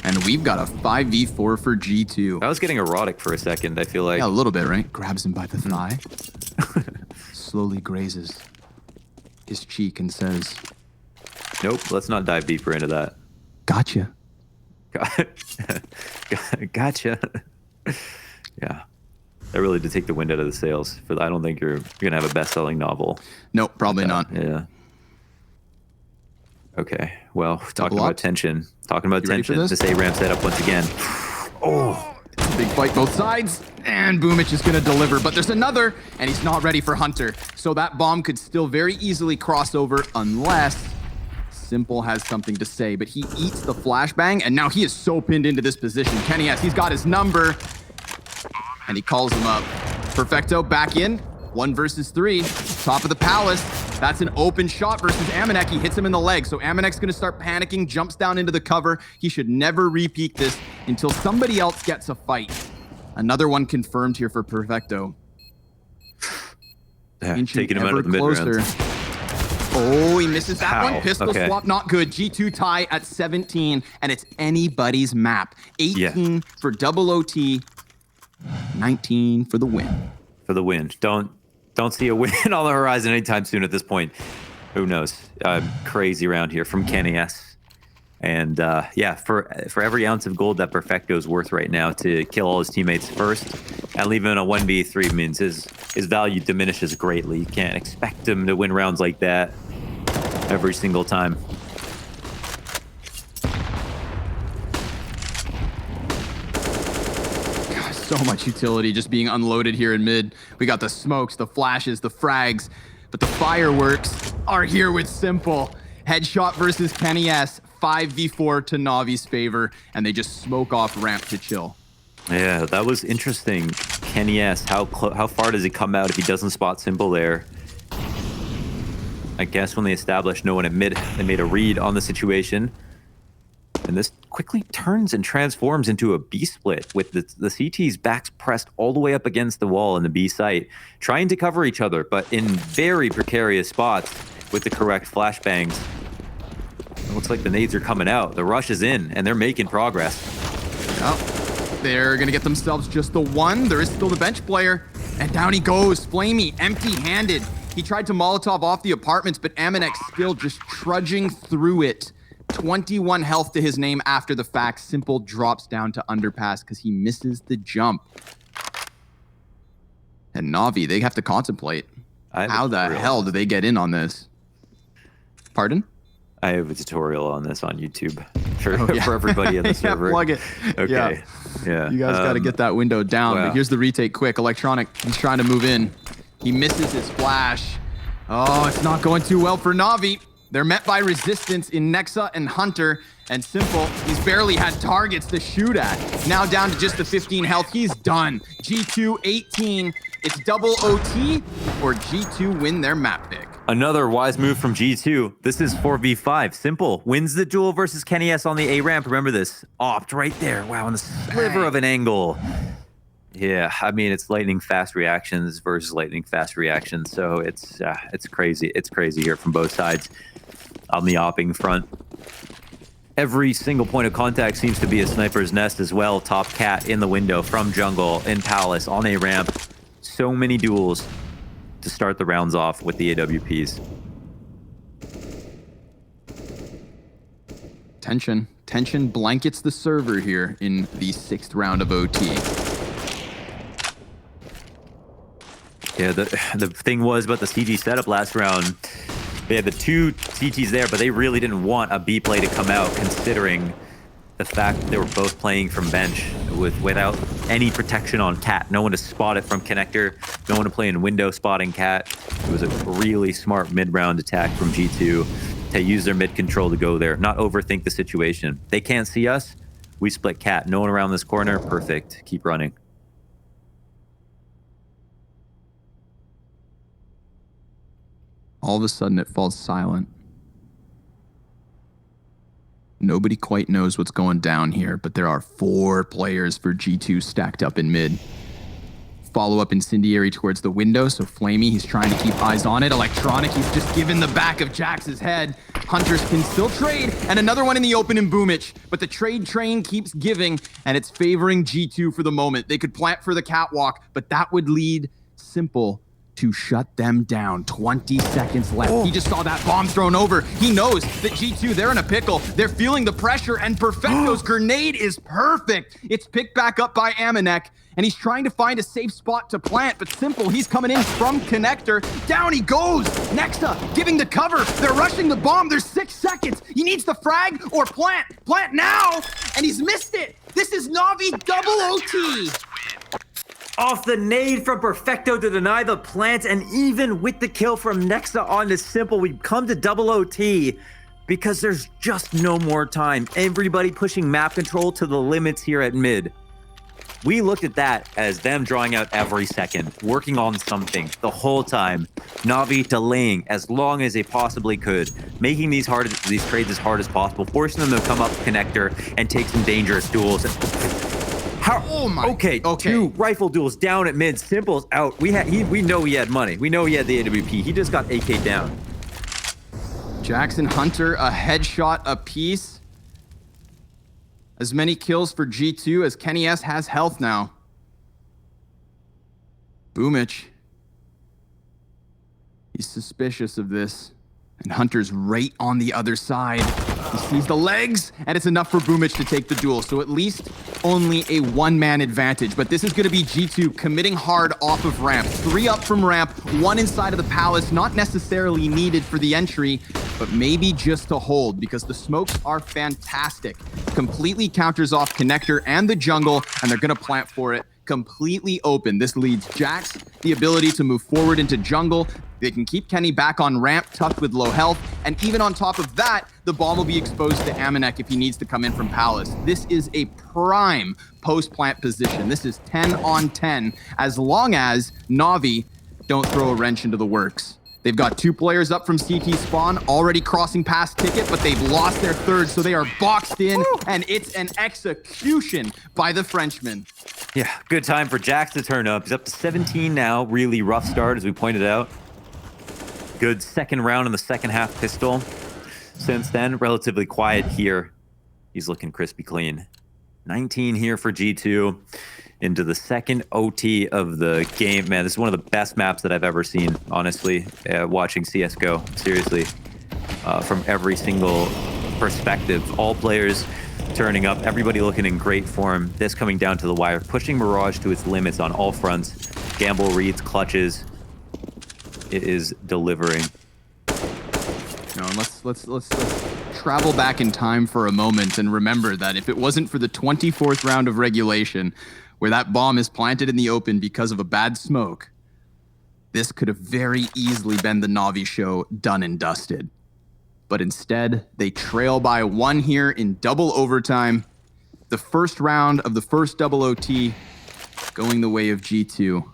Speaker 11: And we've got a 5v4 for G2.
Speaker 9: I was getting erotic for a second, I feel like.
Speaker 11: Yeah, a little bit, right? Grabs him by the thigh. Slowly grazes his cheek and says,
Speaker 9: nope, let's not dive deeper into that.
Speaker 11: Gotcha.
Speaker 9: Gotcha. Yeah. That really did take the wind out of the sails. I don't think you're going to have a best-selling novel.
Speaker 11: Nope, probably not.
Speaker 9: Yeah. Okay. Well, talking about tension. This A-ramp setup once again.
Speaker 11: Oh. Big fight both sides, and Boomich is going to deliver, but there's another, and he's not ready for Hunter. So that bomb could still very easily cross over unless Simple has something to say, but he eats the flashbang, and now he is so pinned into this position. Kenny he's got his number, and he calls him up. Perfecto back in, 1 versus 3, top of the Palace. That's an open shot versus Amanek. He hits him in the leg. So Amanek's going to start panicking, jumps down into the cover. He should never re-peek this until somebody else gets a fight. Another one confirmed here for Perfecto.
Speaker 9: Taking him out of the mid-round.
Speaker 11: Oh, he misses that one. Pistol swap, not good. G2 tie at 17, and it's anybody's map. 18 for double OT, 19 for the win.
Speaker 9: For the win. Don't see a win on the horizon anytime soon at this point. Who knows? Crazy round here from Kenny S. And yeah, for every ounce of gold that Perfecto's worth right now to kill all his teammates first and leave him in a 1v3 means his value diminishes greatly. You can't expect him to win rounds like that every single time.
Speaker 11: So much utility just being unloaded here in mid. We got the smokes, the flashes, the frags, but the fireworks are here with Simple. Headshot versus Kenny S, 5v4 to Navi's favor, and they just smoke off ramp to chill.
Speaker 9: Yeah, that was interesting. Kenny S, how far does he come out if he doesn't spot Simple there? I guess when they established no one at mid, they made a read on the situation. And this quickly turns and transforms into a B split with the CT's backs pressed all the way up against the wall in the B site, trying to cover each other, but in very precarious spots with the correct flashbangs. It looks like the nades are coming out. The rush is in, and they're making progress.
Speaker 11: Oh, they're going to get themselves just the one. There is still the bench player, and down he goes. Flamey, empty-handed. He tried to Molotov off the apartments, but Amanek still just trudging through it. 21 health to his name after the fact. Simple drops down to underpass because he misses the jump. And Navi, they have to contemplate. How the hell do they get in on this? Pardon?
Speaker 9: I have a tutorial on this on YouTube for everybody on the server.
Speaker 11: Yeah, plug it.
Speaker 9: Okay. Yeah.
Speaker 11: You guys got to get that window down. But here's the retake quick. Electronic, he's trying to move in. He misses his flash. Oh, it's not going too well for Navi. They're met by resistance in Nexa and Hunter, and Simple, he's barely had targets to shoot at. Now down to just the 15 health, he's done. G2 18, it's double OT, or G2 win their map pick.
Speaker 9: Another wise move from G2. This is 4v5. Simple wins the duel versus Kenny S on the A ramp. Remember this. Opt right there. Wow, on the sliver of an angle. Yeah, I mean, it's lightning fast reactions versus lightning fast reactions. So it's crazy. It's crazy here from both sides on the opping front. Every single point of contact seems to be a sniper's nest as well. Top cat in the window from jungle, in palace, on a ramp. So many duels to start the rounds off with the AWPs.
Speaker 11: Tension blankets the server here in the 6th round of OT.
Speaker 9: Yeah, the thing was about the CT setup last round, they had the 2 CTs there, but they really didn't want a B play to come out, considering the fact that they were both playing from bench without any protection on Cat. No one to spot it from connector, no one to play in window spotting Cat. It was a really smart mid-round attack from G2 to use their mid control to go there, not overthink the situation. They can't see us, we split Cat. No one around this corner, perfect. Keep running.
Speaker 11: All of a sudden, it falls silent. Nobody quite knows what's going down here, but there are 4 players for G2 stacked up in mid. Follow-up incendiary towards the window, so Flamey, he's trying to keep eyes on it. Electronic, he's just given the back of Jax's head. Hunters can still trade, and another one in the open in Boomich, but the trade train keeps giving, and it's favoring G2 for the moment. They could plant for the catwalk, but that would lead Simple to shut them down. 20 seconds left. He just saw that bomb thrown over. He knows that G2, they're in a pickle. They're feeling the pressure, and Perfecto's grenade is perfect. It's picked back up by Amanek, and he's trying to find a safe spot to plant, but Simple, he's coming in from connector. Down he goes. Nexa giving the cover. They're rushing the bomb. There's 6 seconds. He needs the frag or plant. Plant now, and he's missed it. This is Navi double OT.
Speaker 9: Off the nade from Perfecto to deny the plant, and even with the kill from Nexa on to Simple, we come to double OT because there's just no more time. Everybody pushing map control to the limits here at mid. We looked at that as them drawing out every second, working on something the whole time. Navi delaying as long as they possibly could, making these trades as hard as possible, forcing them to come up connector and take some dangerous duels. Okay, 2 rifle duels down at mid. Simple's out. We know he had money. We know he had the AWP. He just got AK down.
Speaker 11: Jackson Hunter, a headshot apiece. As many kills for G2 as Kenny S has health now. Boomich. He's suspicious of this. And Hunter's right on the other side. He sees the legs, and it's enough for Boomich to take the duel. So at least only a 1-man advantage. But this is going to be G2 committing hard off of ramp. 3 up from ramp, 1 inside of the palace. Not necessarily needed for the entry, but maybe just to hold, because the smokes are fantastic. Completely counters off connector and the jungle, and they're going to plant for it. Completely open. This leads Jax the ability to move forward into jungle. They can keep Kenny back on ramp, tucked with low health, and even on top of that, the bomb will be exposed to Amanek if he needs to come in from Palace. This is a prime post-plant position. This is 10 on 10, as long as Navi don't throw a wrench into the works. They've got 2 players up from CT spawn, already crossing past ticket, but they've lost their 3rd, so they are boxed in, and it's an execution by the Frenchman.
Speaker 9: Yeah, good time for Jax to turn up. He's up to 17 now. Really rough start, as we pointed out. Good second round in the second half pistol. Since then, relatively quiet here. He's looking crispy clean. 19 here for G2. Into the second OT of the game. Man, this is one of the best maps that I've ever seen, honestly, watching CSGO. Seriously. From every single perspective. All players turning up. Everybody looking in great form. This coming down to the wire. Pushing Mirage to its limits on all fronts. Gamble reads, clutches. It is delivering.
Speaker 11: No, let's travel back in time for a moment and remember that if it wasn't for the 24th round of regulation, where that bomb is planted in the open because of a bad smoke, this could have very easily been the Navi show done and dusted. but instead they trail by 1 here in double overtime. The first round of the first double OT going the way of G2.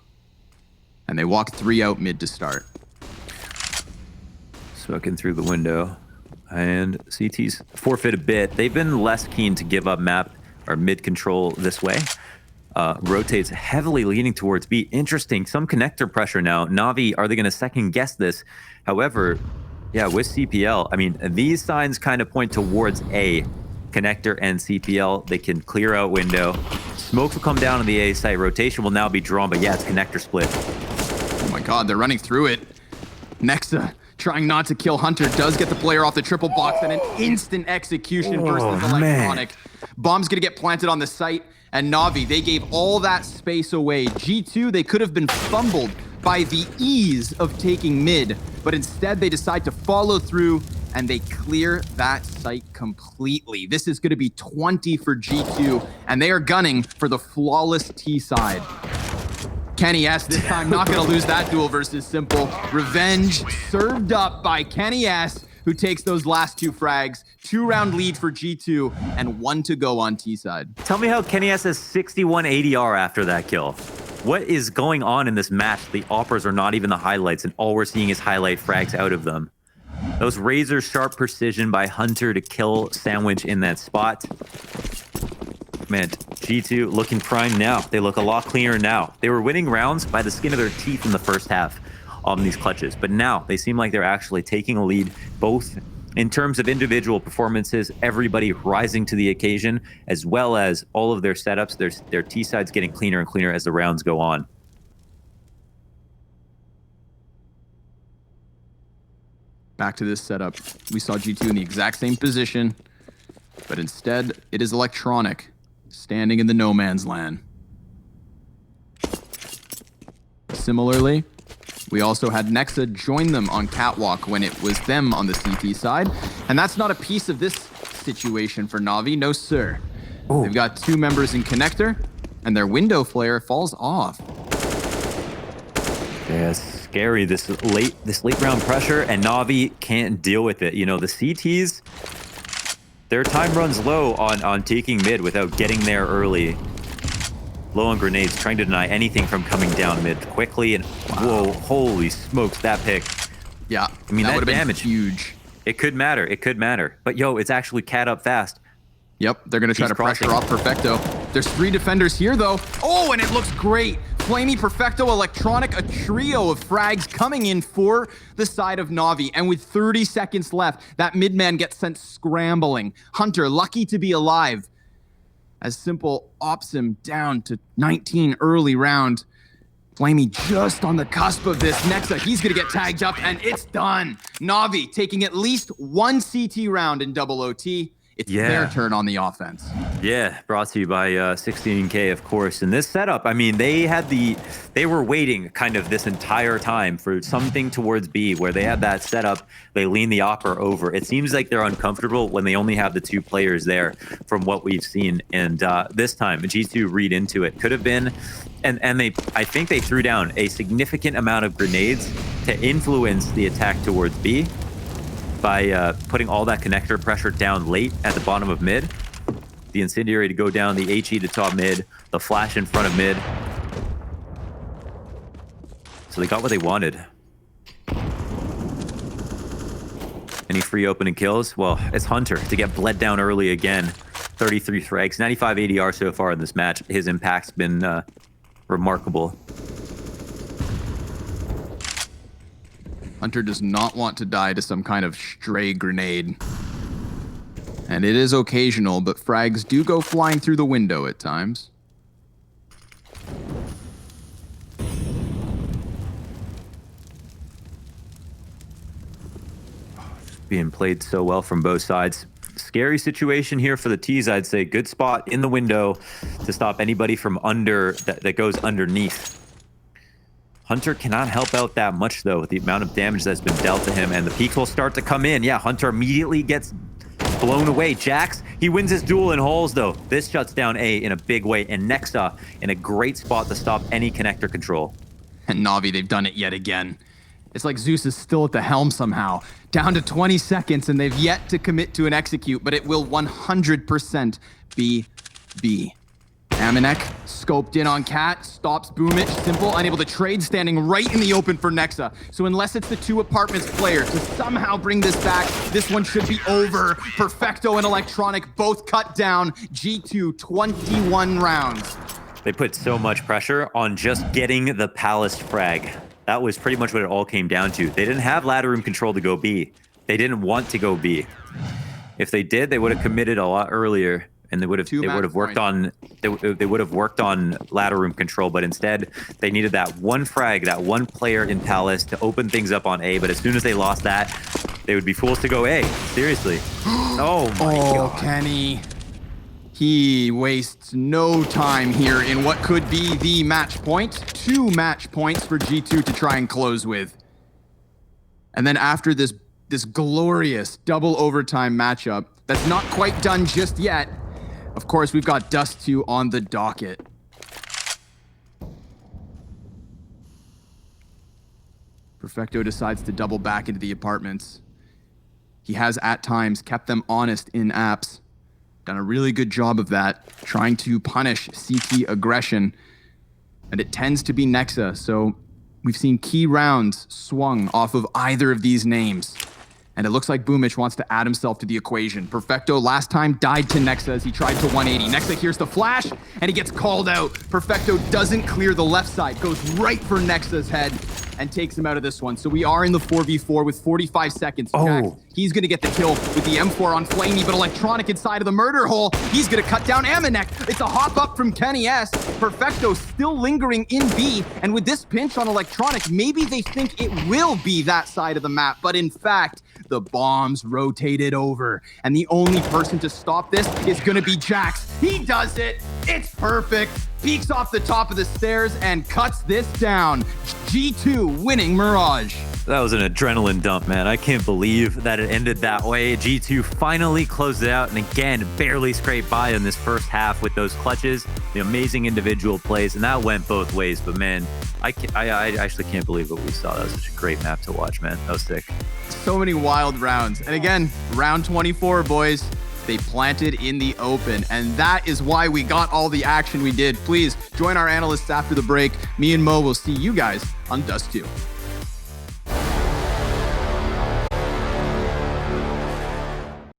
Speaker 11: And they walk 3 out mid to start.
Speaker 9: Smoking through the window. And CT's forfeit a bit. They've been less keen to give up map or mid control this way. Rotates heavily leaning towards B. Interesting. Some connector pressure now. Navi, are they going to second guess this? However, yeah, with CPL, I mean, these signs kind of point towards A. Connector and CPL, they can clear out window. Smoke will come down on the A site. Rotation will now be drawn, but yeah, it's connector split.
Speaker 11: Oh my god, they're running through it. Nexa, trying not to kill Hunter, does get the player off the triple box and an instant execution versus Electronic. Bomb's gonna get planted on the site, and Navi, they gave all that space away. G2, they could have been fumbled by the ease of taking mid, but instead they decide to follow through and they clear that site completely. This is gonna be 20 for G2, and they are gunning for the flawless T side. Kenny S this time not gonna lose that duel versus Simple. Revenge served up by Kenny S, who takes those last 2 frags. 2-round lead for G2 and 1 to go on T side.
Speaker 9: Tell me how Kenny S has 61 ADR after that kill. What is going on in this match? The operas are not even the highlights, and all we're seeing is highlight frags out of them. Those razor sharp precision by Hunter to kill Sandwich in that spot. Man, G2 looking prime now. They look a lot cleaner now. They were winning rounds by the skin of their teeth in the first half on these clutches, but now they seem like they're actually taking a lead, both in terms of individual performances, everybody rising to the occasion, as well as all of their setups. Their T sides getting cleaner and cleaner as the rounds go on.
Speaker 11: Back to this setup. We saw G2 in the exact same position, but instead it is Electronic standing in the no man's land. Similarly, we also had Nexa join them on Catwalk when it was them on the CT side, and that's not a piece of this situation for Navi, no sir. Ooh. They've got 2 members in Connector, and their window flare falls off.
Speaker 9: Yes. Scary, this late round pressure, and Navi can't deal with it. You know, the CTs, their time runs low on taking mid without getting there early. Low on grenades, trying to deny anything from coming down mid quickly, and whoa, holy smokes, that pick.
Speaker 11: Yeah,
Speaker 9: I mean, that
Speaker 11: would have
Speaker 9: damage,
Speaker 11: been huge.
Speaker 9: It could matter. But yo, it's actually cat up fast.
Speaker 11: Yep, they're gonna try to pressure off Perfecto. There's 3 defenders here though. Oh, and it looks great. Flamey, Perfecto, Electronic, a trio of frags coming in for the side of Navi. And with 30 seconds left, that mid-man gets sent scrambling. Hunter, lucky to be alive, as Simple ops him down to 19 early round. Flamey just on the cusp of this. Nexa, he's gonna get tagged up, and it's done. Navi taking at least 1 CT round in double OT. It's their turn on the offense.
Speaker 9: Yeah, brought to you by 16K, of course. In this setup, I mean, they were waiting kind of this entire time for something towards B, where they had that setup. They lean the opera over. It seems like they're uncomfortable when they only have the 2 players there from what we've seen. And this time, G2 read into it. Could have been, and I think they threw down a significant amount of grenades to influence the attack towards B, by putting all that connector pressure down late at the bottom of mid. The incendiary to go down, the HE to top mid, the flash in front of mid. So they got what they wanted. Any free opening kills? Well, it's Hunter to get bled down early again. 33 frags, 95 ADR so far in this match. His impact's been remarkable.
Speaker 11: Hunter does not want to die to some kind of stray grenade. And it is occasional, but frags do go flying through the window at times.
Speaker 9: Being played so well from both sides. Scary situation here for the T's, I'd say. Good spot in the window to stop anybody from under that goes underneath. Hunter cannot help out that much, though, with the amount of damage that's been dealt to him, and the peaks will start to come in. Yeah, Hunter immediately gets blown away. Jax, he wins his duel in holes, though. This shuts down A in a big way, and Nexa in a great spot to stop any connector control.
Speaker 11: And Navi, they've done it yet again. It's like Zeus is still at the helm somehow. Down to 20 seconds, and they've yet to commit to an execute, but it will 100% be B. Aminek scoped in on Cat, stops Boomich, Simple, unable to trade, standing right in the open for Nexa. So unless it's the two apartments player to somehow bring this back, this one should be over. Perfecto and Electronic both cut down. G2, 21 rounds.
Speaker 9: They put so much pressure on just getting the Palace frag. That was pretty much what it all came down to. They didn't have ladder room control to go B. They didn't want to go B. If they did, they would have committed a lot earlier, and they would have worked on ladder room control. But instead, they needed that one frag, that one player in Palace to open things up on A. But as soon as they lost that, they would be fools to go A. Seriously. Oh my God.
Speaker 11: Kenny. He wastes no time here in what could be the match point. 2 match points for G2 to try and close with. And then after this glorious double overtime matchup that's not quite done just yet, of course, we've got Dust 2 on the docket. Perfecto decides to double back into the apartments. He has at times kept them honest in apps. Done a really good job of that, trying to punish CT aggression. And it tends to be Nexa, so we've seen key rounds swung off of either of these names. And it looks like Boomich wants to add himself to the equation. Perfecto last time died to Nexa as he tried to 180. Nexa hears the flash, and he gets called out. Perfecto doesn't clear the left side, goes right for Nexa's head, and takes him out of this one. So we are in the 4v4 with 45 seconds. Jax, he's going to get the kill with the M4 on Flamey, but Electronic inside of the murder hole. He's going to cut down Aminek. It's a hop up from Kenny S. Perfecto still lingering in B, and with this pinch on Electronic, maybe they think it will be that side of the map, but in fact, the bombs rotated over, and the only person to stop this is going to be Jax. He does it. It's perfect. Peeks off the top of the stairs and cuts this down. G2 winning Mirage.
Speaker 9: That was an adrenaline dump, man. I can't believe that it ended that way. G2 finally closed it out, and again, barely scraped by in this first half with those clutches, the amazing individual plays, and that went both ways. But man, I actually can't believe what we saw. That was such a great map to watch, man. That was sick.
Speaker 11: So many wild rounds. And again, round 24, boys. They planted in the open, and that is why we got all the action we did. Please join our analysts after the break. Me and Mo will see you guys on Dust 2.